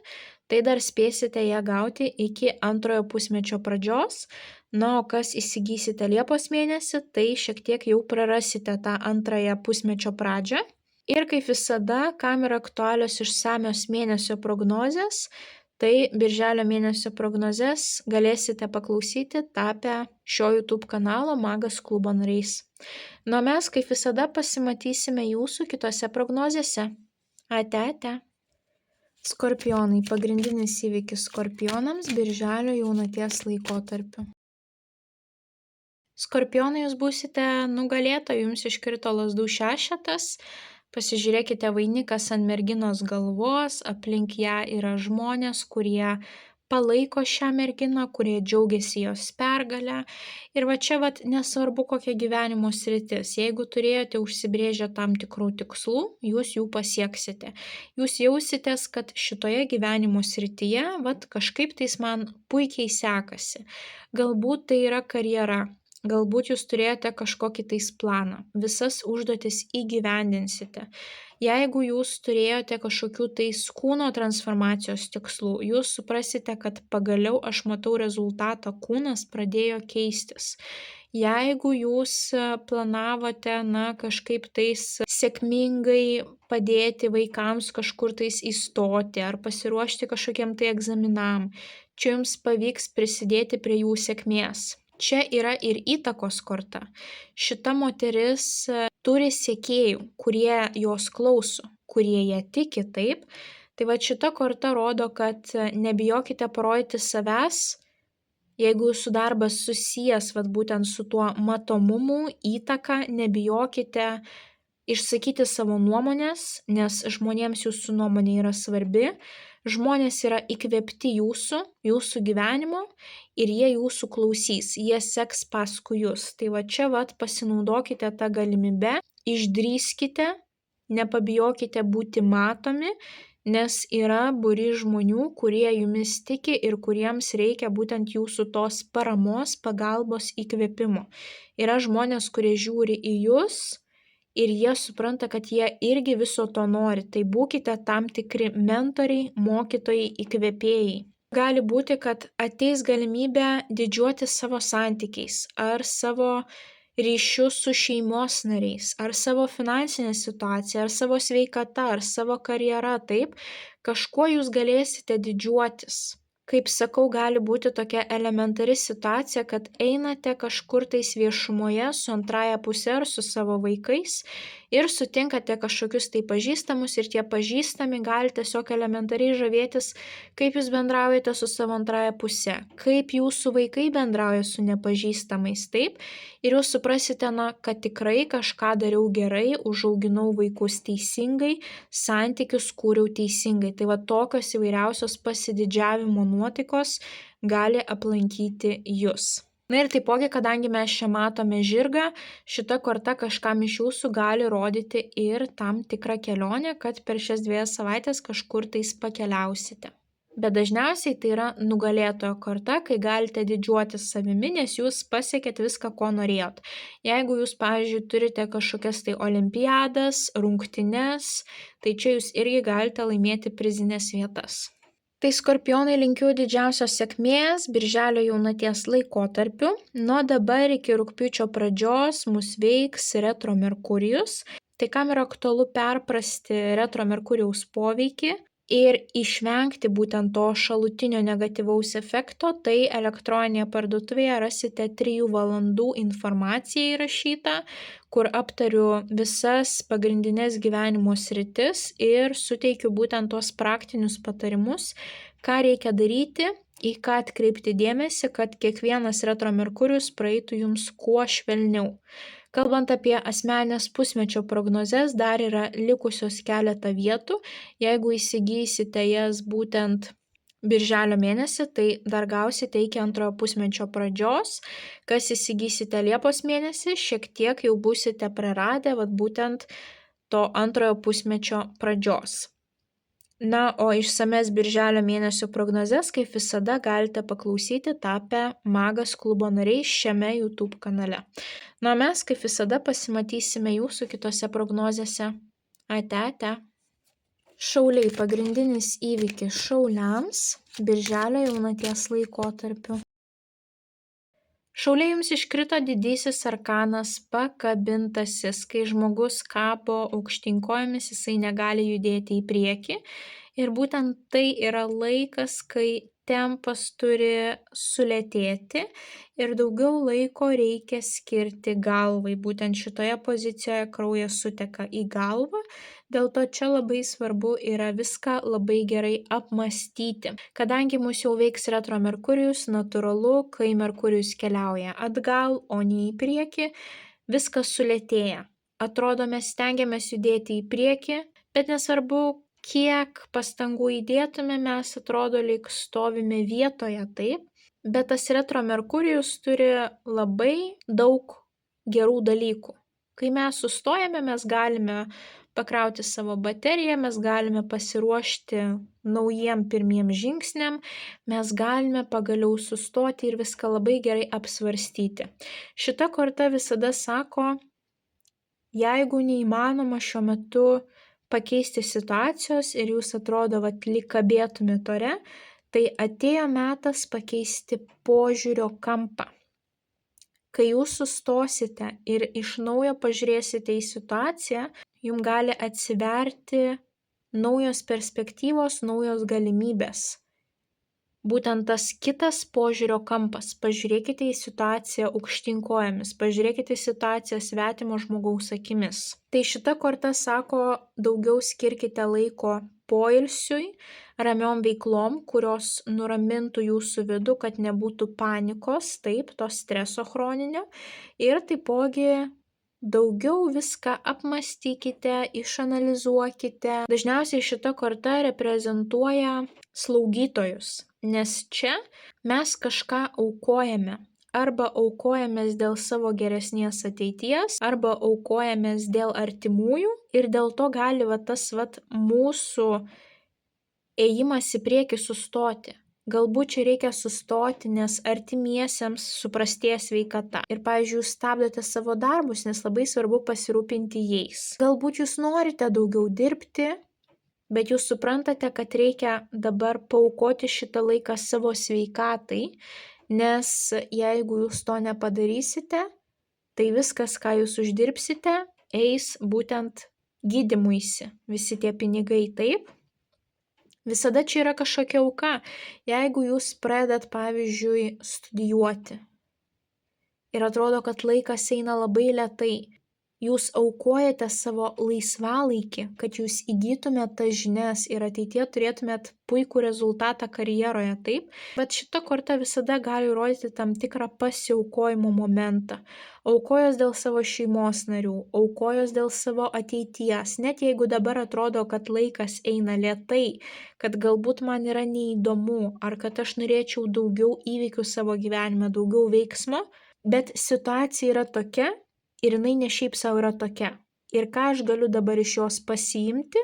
tai dar spėsite ją gauti iki antrojo pusmečio pradžios. O kas įsigysite Liepos mėnesį, tai šiek tiek jau prarasite tą antrąją pusmečio pradžią. Ir kaip visada, kam yra aktualios išsamios mėnesio prognozės, Tai birželio mėnesio prognozes galėsite paklausyti tapę šio YouTube kanalo Magas klubo nariais. Nu, mes kaip visada pasimatysime jūsų kitose prognozėse. Ate. Skorpionai. Pagrindinis įvykis skorpionams birželio jaunaties laikotarpiu. Skorpionai, jūs būsite nugalėtojai, jums iškrito lazdų šešetas. Pasižiūrėkite, vainikas ant merginos galvos, aplink ją yra žmonės, kurie palaiko šią merginą, kurie džiaugiasi jos pergalę. Ir va čia nesvarbu kokia gyvenimo sritis, jeigu turėjote užsibrėžę tam tikrų tikslų, jūs jų pasieksite. Jūs jausitės, kad šitoje gyvenimo srityje kažkaip tais man puikiai sekasi. Galbūt tai yra karjera. Galbūt jūs turėjote kažkokį tais planą, visas užduotis įgyvendinsite. Jeigu jūs turėjote kažkokių tais kūno transformacijos tikslų, jūs suprasite, kad pagaliau aš matau rezultatą, kūnas pradėjo keistis. Jeigu jūs planavote, kažkaip tais sėkmingai padėti vaikams kažkur tais įstoti ar pasiruošti kažkokiem tai egzaminam, čia jums pavyks prisidėti prie jų sėkmės. Čia yra ir įtakos korta. Šita moteris turi sekėjų, kurie jos klauso, kurie ją tiki taip. Tai šita korta rodo, kad nebijokite parodyti savęs, jeigu jūsų darbas susijęs būtent su tuo matomumu, įtaka, nebijokite išsakyti savo nuomonės, nes žmonėms jūsų nuomonė yra svarbi. Žmonės yra įkvėpti jūsų gyvenimo ir jie jūsų klausys, jie seks paskui jūs. Tai čia pasinaudokite tą galimybę, išdrįskite, nepabijokite būti matomi, nes yra būrys žmonių, kurie jumis tiki ir kuriems reikia būtent jūsų tos paramos, pagalbos, įkvėpimo. Yra žmonės, kurie žiūri į jūs ir jie supranta, kad jie irgi viso to nori. Tai būkite tam tikri mentoriai, mokytojai, įkvėpėjai. Gali būti, kad ateis galimybė didžiuotis savo santykiais, ar savo ryšiu su šeimos nariais, ar savo finansinė situacija, ar savo sveikata, ar savo karjera, taip, kažkuo jūs galėsite didžiuotis. Kaip sakau, gali būti tokia elementari situacija, kad einate kažkur tais viešumoje su antraja puse ar su savo vaikais ir sutinkate kažkokius tai pažįstamus ir tie pažįstami gali tiesiog elementariai žavėtis, kaip jūs bendraujate su savo antraja puse, kaip jūsų vaikai bendrauja su nepažįstamais, taip, ir jūs suprasite, kad tikrai kažką dariau gerai, užauginau vaikus teisingai, santykius kūriau teisingai. Tai tokios įvairiausios pasididžiavimo nuotaikos gali aplankyti jūs. Na ir taipogi, kadangi mes čia matome žirgą, šita korta kažkam iš jūsų gali rodyti ir tam tikrą kelionę, kad per šias 2 savaitės kažkur tais pakeliausite. Bet dažniausiai tai yra nugalėtojo korta, kai galite didžiuotis savimi, nes jūs pasiekėt viską, ko norėjot. Jeigu jūs, pavyzdžiui, turite kažkokias tai olimpiadas, rungtynes, tai čia jūs irgi galite laimėti prizinės vietas. Tai skorpionai, linkiu didžiausios sėkmės birželio jaunaties laikotarpiu. Nuo dabar iki rugpjūčio pradžios mus veiks retro Merkurijus. Tai kam yra aktualu perprasti retro Merkurijaus poveikį ir išvengti būtent to šalutinio negatyvaus efekto, tai elektroninėje parduotuvėje rasite 3 valandų informaciją įrašytą, kur aptariu visas pagrindinės gyvenimo sritis ir suteikiu būtent tos praktinius patarimus, ką reikia daryti, į ką atkreipti dėmesį, kad kiekvienas retro Merkurijus praeitų jums kuo švelniau. Kalbant apie asmenines pusmečio prognozes, dar yra likusios keletą vietų. Jeigu įsigysite jas būtent birželio mėnesį, tai dar gausite iki antrojo pusmečio pradžios. Kas įsigysite Liepos mėnesį, šiek tiek jau būsite praradę būtent to antrojo pusmečio pradžios. Na, o išsames birželio mėnesio prognozes, kaip visada, galite paklausyti tapę Magas klubo nariais šiame YouTube kanale. Na, mes kaip visada pasimatysime jūsų kitose prognozėse. Ate. Šauliai, pagrindinis įvykis šauliams birželio jaunaties laikotarpiu. Šauliai, jums iškrito didysis arkanas pakabintasis, kai žmogus kabo aukštyn kojomis, jisai negali judėti į priekį Ir būtent tai yra laikas, kai tempas turi sulėtėti ir daugiau laiko reikia skirti galvai. Būtent šitoje pozicijoje kraujas suteka į galvą, dėl to čia labai svarbu yra viską labai gerai apmąstyti. Kadangi mūsų jau veiks retro Merkurijus, natūralu, kai Merkurijus keliauja atgal, o ne į priekį, viskas sulėtėja. Atrodo, mes stengiamės judėti į priekį, bet nesvarbu, kiek pastangų įdėtume, mes atrodo lyg stovime vietoje, taip, bet tas retro Merkurijus turi labai daug gerų dalykų. Kai mes sustojame, mes galime pakrauti savo bateriją, mes galime pasiruošti naujiem pirmiem žingsniam, mes galime pagaliau sustoti ir viską labai gerai apsvarstyti. Šita korta visada sako, jeigu neįmanoma šiuo metu pakeisti situacijos ir jūs atrodo, lyg kabėtumėte ore, tai atėjo metas pakeisti požiūrio kampą. Kai jūs sustosite ir iš naujo pažiūrėsite į situaciją, jums gali atsiverti naujos perspektyvos, naujos galimybės. Būtent tas kitas požiūrio kampas. Pažiūrėkite į situaciją aukštyn kojomis, pažiūrėkite į situaciją svetimo žmogaus akimis. Tai šita korta sako, daugiau skirkite laiko poilsiui, ramiom veiklom, kurios nuramintų jūsų vidų, kad nebūtų panikos, taip, to streso chroninio. Ir taipogi daugiau viską apmąstykite, išanalizuokite. Dažniausiai šita korta reprezentuoja slaugytojus. Nes čia mes kažką aukojame. Arba aukojamės dėl savo geresnės ateities, arba aukojamės dėl artimųjų ir dėl to gali tas mūsų ėjimas į priekį sustoti. Galbūt čia reikia sustoti, nes artimiesiems suprastėja sveikata. Ir, pavyzdžiui, jūs stabdote savo darbus, nes labai svarbu pasirūpinti jais. Galbūt jūs norite daugiau dirbti, bet jūs suprantate, kad reikia dabar paaukoti šitą laiką savo sveikatai, nes jeigu jūs to nepadarysite, tai viskas, ką jūs uždirbsite, eis būtent gydymuisi. Visi tie pinigai, taip. Visada čia yra kažkokia auka. Jeigu jūs pradedat, pavyzdžiui, studijuoti ir atrodo, kad laikas eina labai lėtai, jūs aukojate savo laisvalaikį, kad jūs įgytumėt tas žinias ir ateityje turėtumėt puikų rezultatą karjeroje, taip? Bet šita korta visada gali rodyti tam tikrą pasiaukojimo momentą. Aukojos dėl savo šeimos narių, aukojos dėl savo ateities. Net jeigu dabar atrodo, kad laikas eina lėtai, kad galbūt man yra neįdomu, ar kad aš norėčiau daugiau įvykių savo gyvenime, daugiau veiksmo, bet situacija yra tokia, ir jinai ne šiaip savo yra tokia. Ir ką aš galiu dabar iš jos pasiimti?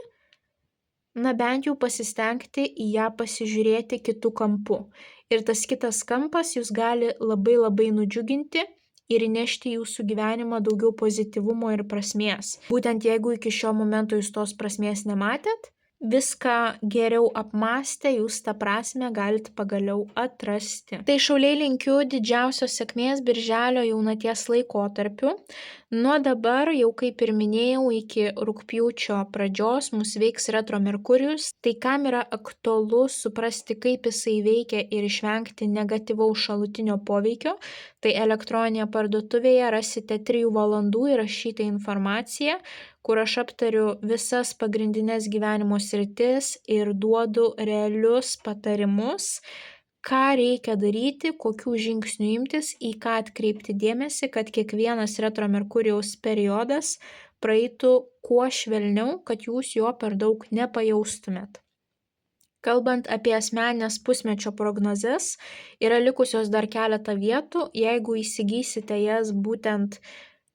Na bent jau pasistengti į ją pasižiūrėti kitų kampų. Ir tas kitas kampas jūs gali labai labai nudžiuginti ir įnešti į jūsų gyvenimą daugiau pozityvumo ir prasmės. Būtent jeigu iki šio momento jūs tos prasmės nematėt, viską geriau apmąstę, jūs tą prasmę galite pagaliau atrasti. Tai šauliai linkiu didžiausios sėkmės birželio jaunaties laikotarpiu. Nuo dabar, jau kaip ir minėjau, iki rugpjūčio pradžios mūsų veiks retro Merkurijus. Tai kam yra aktualu suprasti, kaip jisai veikia ir išvengti negatyvaus šalutinio poveikio, tai elektroninėje parduotuvėje rasite 3 valandų įrašytą informaciją, kur aš aptariu visas pagrindinės gyvenimo sritis ir duodu realius patarimus, ką reikia daryti, kokių žingsnių imtis, į ką atkreipti dėmesį, kad kiekvienas retro Merkurijaus periodas praeitų kuo švelniau, kad jūs jo per daug nepajaustumėt. Kalbant apie asmeninės pusmečio prognozes, yra likusios dar keletą vietų, jeigu įsigysite jas būtent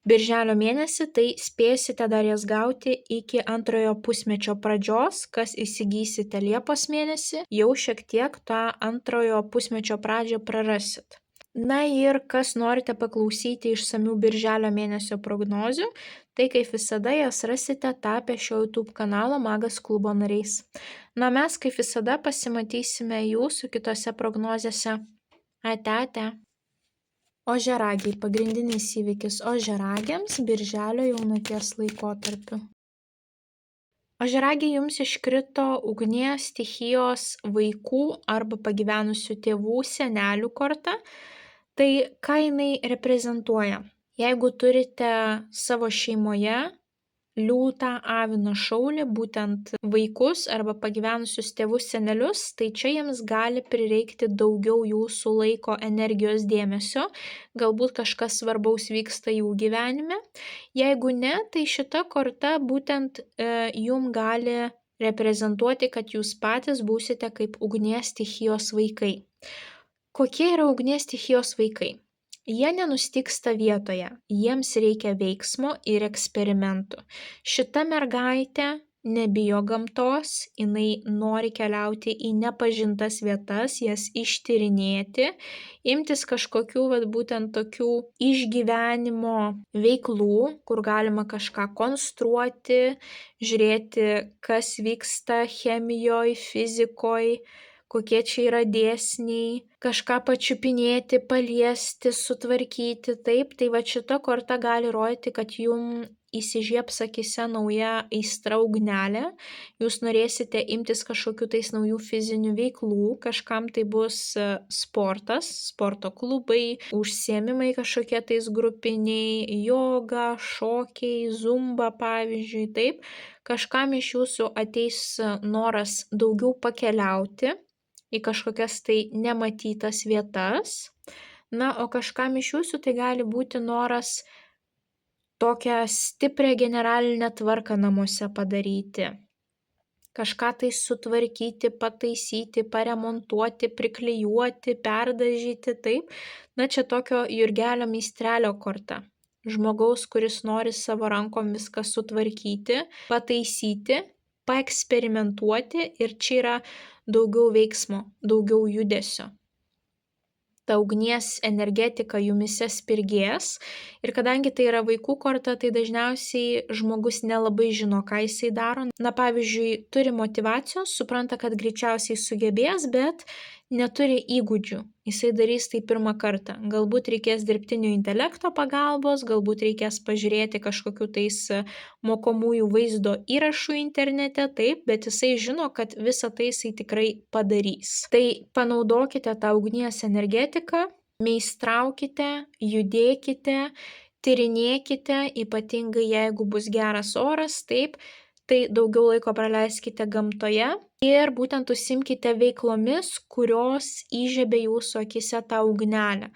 birželio mėnesį, tai spėsite dar jas gauti iki antrojo pusmečio pradžios, kas įsigysite Liepos mėnesį, jau šiek tiek tą antrojo pusmečio pradžią prarasit. Na ir kas norite paklausyti išsamių birželio mėnesio prognozių, tai kaip visada jas rasite tapę šio YouTube kanalo Magas klubo nariais. Na mes kaip visada pasimatysime jūsų kitose prognozėse. Ate. Ožiaragiai – pagrindinis įvykis ožiaragiams birželio jaunaties laikotarpiu. Ožiaragiai jums iškrito ugnies stichijos vaikų arba pagyvenusių tėvų, senelių korta. Tai ką jinai reprezentuoja? Jeigu turite savo šeimoje liūtą, aviną, šaulį, būtent vaikus arba pagyvenusius tėvus, senelius, tai čia jiems gali prireikti daugiau jūsų laiko, energijos, dėmesio, galbūt kažkas svarbaus vyksta jų gyvenime. Jeigu ne, tai šita korta būtent jum gali reprezentuoti, kad jūs patys būsite kaip ugnies stichijos vaikai. Kokie yra ugnies stichijos vaikai? Jie nenustygsta vietoje, jiems reikia veiksmo ir eksperimentų. Šita mergaitė nebijo gamtos, jinai nori keliauti į nepažintas vietas, jas ištyrinėti, imtis kažkokių būtent tokių išgyvenimo veiklų, kur galima kažką konstruoti, žiūrėti, kas vyksta chemijoje, fizikoje, kokie čia yra dėsniai, kažką pačiupinėti, paliesti, sutvarkyti, taip, tai šita korta gali rodyti, kad jum įsižiebs akyse nauja aistra ugnelė, jūs norėsite imtis kažkokių tais naujų fizinių veiklų, kažkam tai bus sportas, sporto klubai, užsiėmimai kažkokie tais grupiniai, joga, šokiai, zumba pavyzdžiui, taip, kažkam iš jūsų ateis noras daugiau pakeliauti į kažkokias tai nematytas vietas. Na, o kažkam iš jūsų tai gali būti noras tokią stiprią generalinę tvarką namuose padaryti. Kažką tai sutvarkyti, pataisyti, paremontuoti, priklijuoti, perdažyti, taip. Na, čia tokio Jurgelio meistrelio korta. Žmogaus, kuris nori savo rankom viską sutvarkyti, pataisyti, paeksperimentuoti ir čia yra daugiau veiksmo, daugiau judesio. Ta ugnies energetika jumise spirgės ir kadangi tai yra vaikų korta, tai dažniausiai žmogus nelabai žino, ką jisai daro. Na, pavyzdžiui, turi motyvacijos, supranta, kad greičiausiai sugebės, bet neturi įgūdžių. Jisai darys tai pirmą kartą. Galbūt reikės dirbtinio intelekto pagalbos, galbūt reikės pažiūrėti kažkokių tais mokomųjų vaizdo įrašų internete, taip, bet jisai žino, kad visą tai jisai tikrai padarys. Tai panaudokite tą ugnies energetiką, meistraukite, judėkite, tyrinėkite, ypatingai jeigu bus geras oras, taip, tai daugiau laiko praleiskite gamtoje ir būtent užsiimkite veiklomis, kurios įžiebia jūsų akyse tą ugnelę,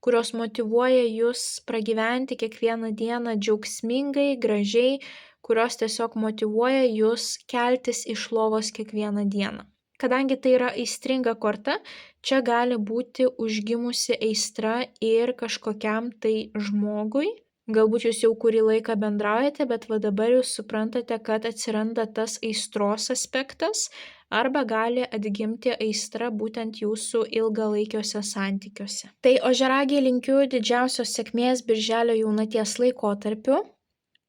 kurios motyvuoja jūs pragyventi kiekvieną dieną džiaugsmingai, gražiai, kurios tiesiog motyvuoja jūs keltis iš lovos kiekvieną dieną. Kadangi tai yra aistringa korta, čia gali būti užgimusi aistra ir kažkokiam tai žmogui. Galbūt jūs jau kurį laiką bendraujate, bet dabar jūs suprantate, kad atsiranda tas aistros aspektas arba gali atgimti aistra būtent jūsų ilgalaikiuose santykiuose. Tai ožiaragiai linkiu didžiausios sėkmės birželio jaunaties laikotarpiu.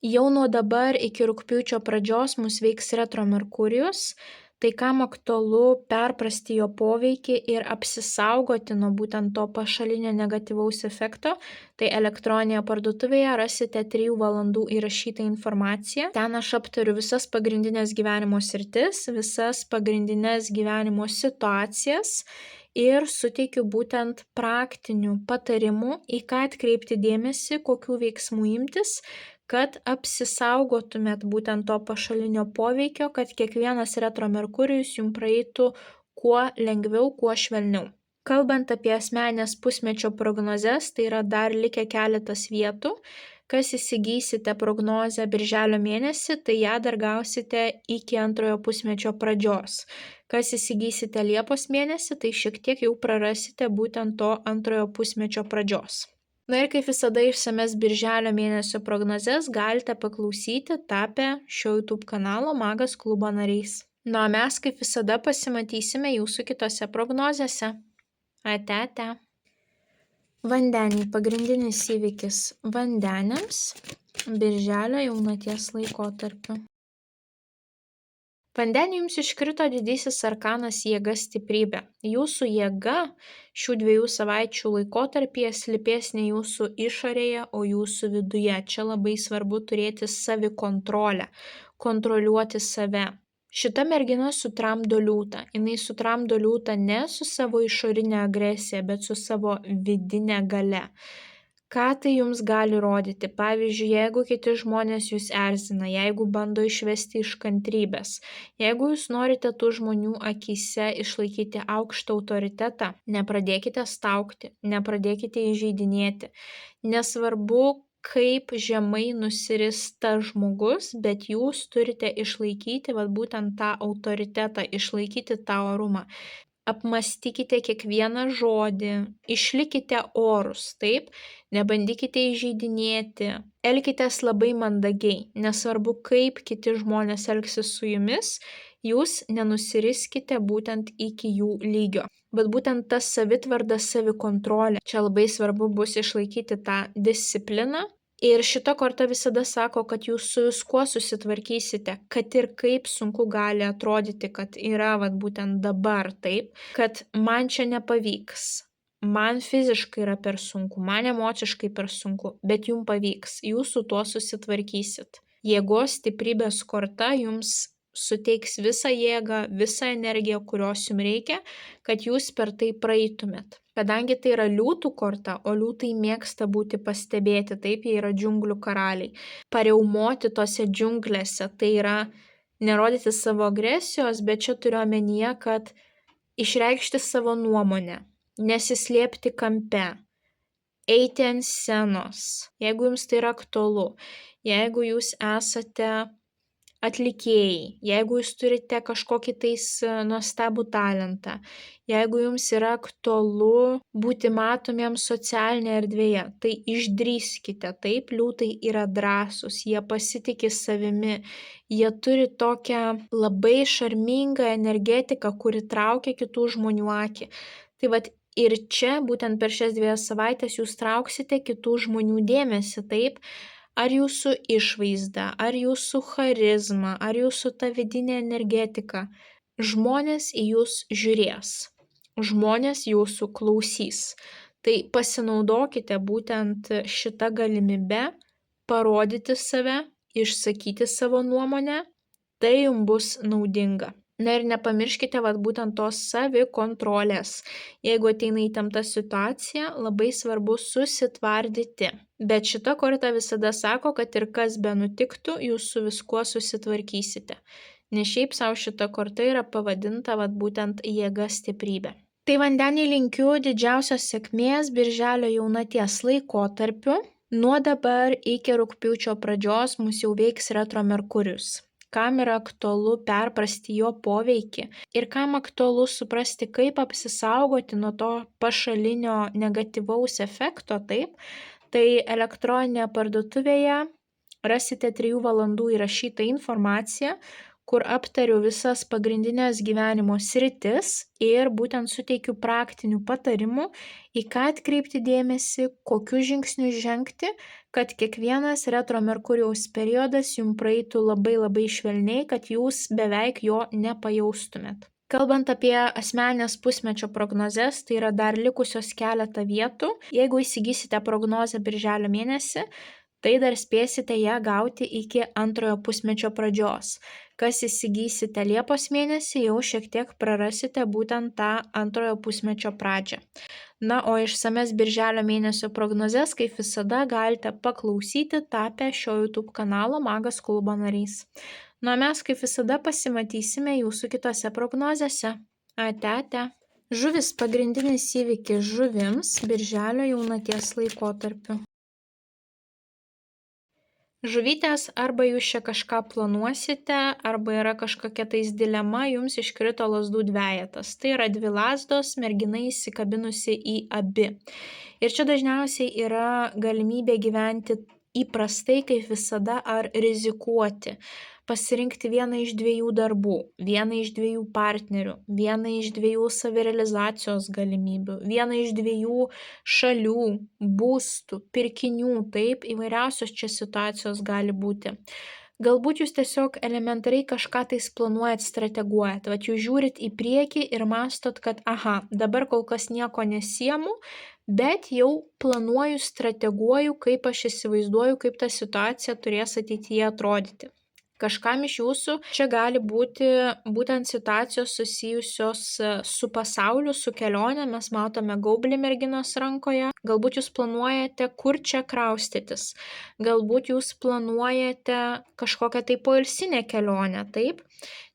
Jau nuo dabar iki rugpjūčio pradžios mus veiks retro Merkurijus. Tai kam aktualu perprasti jo poveikį ir apsisaugoti nuo būtent to pašalinio negatyvaus efekto, tai elektroninėje parduotuvėje rasite 3 valandų įrašytą informaciją. Ten aš aptariu visas pagrindinės gyvenimo sritis, visas pagrindinės gyvenimo situacijas ir suteikiu būtent praktinių patarimų, į ką atkreipti dėmesį, kokių veiksmų imtis, kad apsisaugotumėt būtent to pašalinio poveikio, kad kiekvienas retro Merkurijus jums praeitų kuo lengviau, kuo švelniau. Kalbant apie asmenės pusmečio prognozes, tai yra dar likę keletas vietų. Kas įsigysite prognozę birželio mėnesį, tai ją dar gausite iki antrojo pusmečio pradžios. Kas įsigysite Liepos mėnesį, tai šiek tiek jau prarasite būtent to antrojo pusmečio pradžios. Na ir kaip visada išsames birželio mėnesio prognozes galite paklausyti tapę šio YouTube kanalo Magas klubo nariais. Na, o mes kaip visada pasimatysime jūsų kitose prognozėse. Ate, ate. Vandeniai pagrindinis įvykis vandeniams birželio jaunaties laikotarpiu. Vandeniui jums iškrito didysis arkanas jėga stiprybė. Jūsų jėga šių 2 savaičių laikotarpyje slypės ne jūsų išorėje, o jūsų viduje. Čia labai svarbu turėti savikontrolę, kontroliuoti save. Šita mergina sutramdo liūtą. Jinai sutramdo liūtą ne su savo išorinė agresija, bet su savo vidinė galia. Ką tai jums gali rodyti? Pavyzdžiui, jeigu kiti žmonės jūs erzina, jeigu bando išvesti iš kantrybės, jeigu jūs norite tų žmonių akyse išlaikyti aukštą autoritetą, nepradėkite staugti, nepradėkite įžeidinėti. Nesvarbu, kaip žemai nusiris tas žmogus, bet jūs turite išlaikyti būtent tą autoritetą, išlaikyti tą orumą. Apmąstykite kiekvieną žodį, išlikite orūs, taip, nebandykite įžeidinėti, elkitės labai mandagiai, nesvarbu kaip kiti žmonės elgsis su jumis, jūs nenusiriskite būtent iki jų lygio. Bet būtent ta savitvarda, savikontrolė, čia labai svarbu bus išlaikyti tą discipliną. Ir šita korta visada sako, kad jūs su viskuo susitvarkysite, kad ir kaip sunku gali atrodyti, kad yra būtent dabar taip, kad man čia nepavyks, man fiziškai yra per sunku, man emociškai per sunku, bet jums pavyks, jūs su tuo susitvarkysit. Jėgos stiprybės korta jums suteiks visą jėgą, visą energiją, kurios jums reikia, kad jūs per tai praeitumėt. Kadangi tai yra liūtų korta, o liūtai mėgsta būti pastebėti, taip, jie yra džiunglių karaliai. Pareumoti tose džiunglėse, tai yra nerodyti savo agresijos, bet čia turiu omenyje, kad išreikšti savo nuomonę, nesislėpti kampe, eiti ant scenos, jeigu jums tai yra aktualu, jeigu jūs esate atlikėjai, jeigu jūs turite kažkokį tais nuostabų talentą, jeigu jums yra aktualu būti matomiems socialinėje erdvėje, tai išdrįskite, taip, liūtai yra drąsūs, jie pasitiki savimi, jie turi tokią labai šarmingą energetiką, kuri traukia kitų žmonių akį. Tai ir čia, būtent per šias 2 savaitės, jūs trauksite kitų žmonių dėmesį, taip, ar jūsų išvaizda, ar jūsų charizma, ar jūsų ta vidinė energetika. Žmonės į jūs žiūrės, žmonės jūsų klausys. Tai pasinaudokite būtent šitą galimybę parodyti save, išsakyti savo nuomonę, tai jums bus naudinga. Na ir nepamirškite būtent tos savikontrolės. Jeigu ateina įtempta situacija, labai svarbu susitvardyti. Bet šita korta visada sako, kad ir kas be nutiktų, jūs su viskuo susitvarkysite. Nes šiaip savo šita korta yra pavadinta būtent jėga stiprybė. Tai vandeniai linkiu didžiausios sėkmės birželio jaunaties laikotarpiu. Nuo dabar iki rugpjūčio pradžios mus jau veiks retro Merkurijus. Kam yra aktualu perprasti jo poveikį ir kam aktualu suprasti, kaip apsisaugoti nuo to pašalinio negatyvaus efekto, taip, tai elektroninėje parduotuvėje rasite 3 valandų įrašytą informaciją, kur aptariu visas pagrindinės gyvenimo sritis ir būtent suteikiu praktinių patarimų, į ką atkreipti dėmesį, kokius žingsnius žengti, kad kiekvienas retro Merkurijaus periodas jums praeitų labai švelniai, kad jūs beveik jo nepajaustumėt. Kalbant apie asmeninės pusmečio prognozes, tai yra dar likusios keletą vietų. Jeigu įsigysite prognozę birželio mėnesį, tai dar spėsite ją gauti iki antrojo pusmečio pradžios. Kas įsigysite Liepos mėnesį, jau šiek tiek prarasite būtent tą antrojo pusmečio pradžią. Na, o išsames birželio mėnesio prognozes, kaip visada, galite paklausyti tapę šio YouTube kanalo Magas klubo nariais. Na, mes kaip visada pasimatysime jūsų kitose prognozėse. Ate. Žuvis pagrindinis įvykis žuvims birželio jaunaties laikotarpiu. Žuvytės, arba jūs čia kažką planuosite, arba yra kažkokia tais dilema, jums iškrito lazdų dvejetas. Tai yra 2 lazdos, mergina įsikabinusi į abi. Ir čia dažniausiai yra galimybė gyventi įprastai, kaip visada, ar rizikuoti. Pasirinkti vieną iš 2 darbų, vieną iš 2 partnerių, vieną iš 2 savirealizacijos galimybių, vieną iš 2 šalių, būstų, pirkinių, taip, įvairiausios čia situacijos gali būti. Galbūt jūs tiesiog elementariai kažką tais planuojat, strateguojat, jūs žiūrit į priekį ir mastot, kad dabar kol kas nieko nesiemu, bet jau planuoju, strateguoju, kaip aš įsivaizduoju, kaip ta situacija turės ateityje atrodyti. Kažkam iš jūsų čia gali būti būtent situacijos susijusios su pasauliu, su kelionė. Mes matome gaublį merginos rankoje. Galbūt jūs planuojate, kur čia kraustytis. Galbūt jūs planuojate kažkokią tai poilsinę kelionę, taip?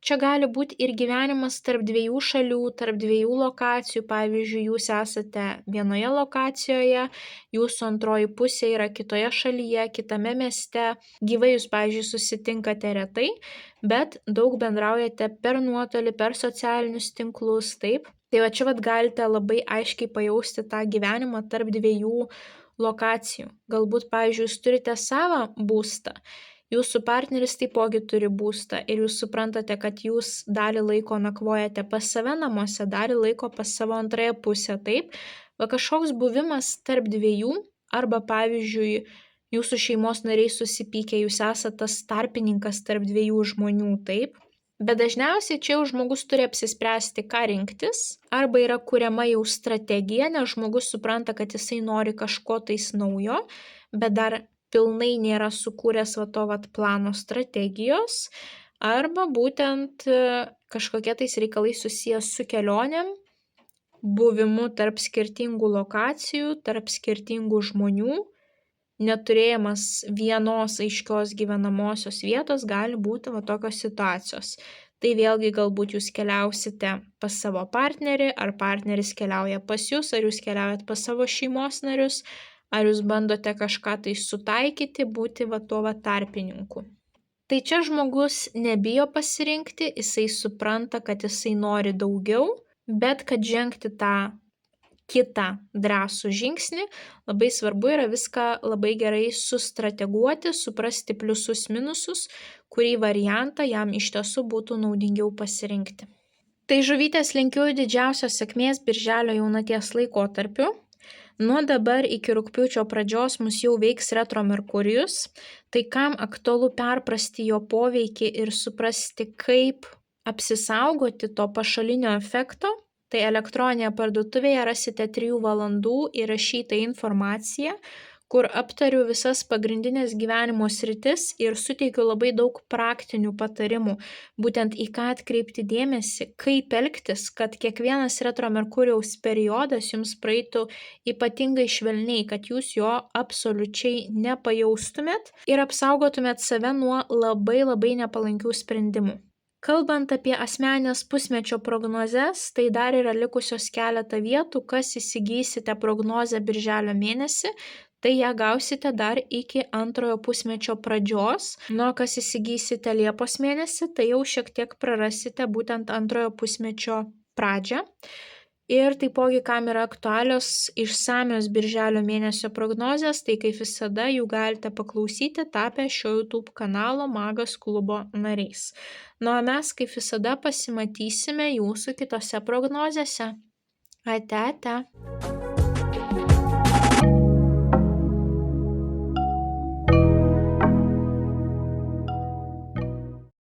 Čia gali būti ir gyvenimas tarp dviejų šalių, tarp dviejų lokacijų. Pavyzdžiui, jūs esate vienoje lokacijoje, jūsų antroji pusė yra kitoje šalyje, kitame mieste. Gyvai jūs, pavyzdžiui, susitinkate retai, bet daug bendraujate per nuotolį, per socialinius tinklus, taip? Tai va čia galite labai aiškiai pajausti tą gyvenimą tarp dviejų lokacijų. Galbūt, pavyzdžiui, jūs turite savą būstą. Jūsų partneris taipogi turi būstą ir jūs suprantate, kad jūs dalį laiko nakvojate pas save namuose, dalį laiko pas savo antrąją pusę, taip? Va kažkoks buvimas tarp dviejų arba, pavyzdžiui, jūsų šeimos nariai susipykę, jūs esate tas tarpininkas tarp dviejų žmonių, taip? Bet dažniausiai čia jau žmogus turi apsispręsti, ką rinktis, arba yra kuriama jau strategija, nes žmogus supranta, kad jisai nori kažko tais naujo, bet dar pilnai nėra sukūręs plano strategijos, arba būtent kažkokie tais reikalai susijęs su kelionėm, buvimu tarp skirtingų lokacijų, tarp skirtingų žmonių, neturėjimas vienos aiškios gyvenamosios vietos gali būti tokios situacijos. Tai vėlgi galbūt jūs keliausite pas savo partnerį, ar partneris keliauja pas jūs, ar jūs keliaujat pas savo šeimos narius, ar jūs bandote kažką tai sutaikyti, būti tuo tarpininku. Tai čia žmogus nebijo pasirinkti, jisai supranta, kad jisai nori daugiau, bet kad žengti tą kitą drąsų žingsnį, labai svarbu yra viską labai gerai sustrateguoti, suprasti pliusus, minusus, kurį variantą jam iš tiesų būtų naudingiau pasirinkti. Tai žuvytės linkiu didžiausios sėkmės birželio jaunaties laikotarpiu. Nuo dabar iki rugpjūčio pradžios mus jau veiks retro Merkurijus, tai kam aktualu perprasti jo poveikį ir suprasti, kaip apsisaugoti to pašalinio efekto, tai elektroninėje parduotuvėje rasite 3 valandų įrašytą informaciją, kur aptariu visas pagrindinės gyvenimo sritis ir suteikiu labai daug praktinių patarimų, būtent į ką atkreipti dėmesį, kaip elgtis, kad kiekvienas retro Merkurijaus periodas jums praeitų ypatingai švelniai, kad jūs jo absoliučiai nepajaustumėt ir apsaugotumėt save nuo labai nepalankių sprendimų. Kalbant apie asmeninės pusmečio prognozes, tai dar yra likusios keletą vietų, kas įsigysite prognozę birželio mėnesį, tai ją gausite dar iki antrojo pusmečio pradžios, nuo kas įsigysite Liepos mėnesį, tai jau šiek tiek prarasite būtent antrojo pusmečio pradžią. Ir taipogi, kam yra aktualios išsamios birželio mėnesio prognozės, tai kaip visada jų galite paklausyti tapę šio YouTube kanalo Magas klubo nariais. O mes kaip visada pasimatysime jūsų kitose prognozėse. Ate.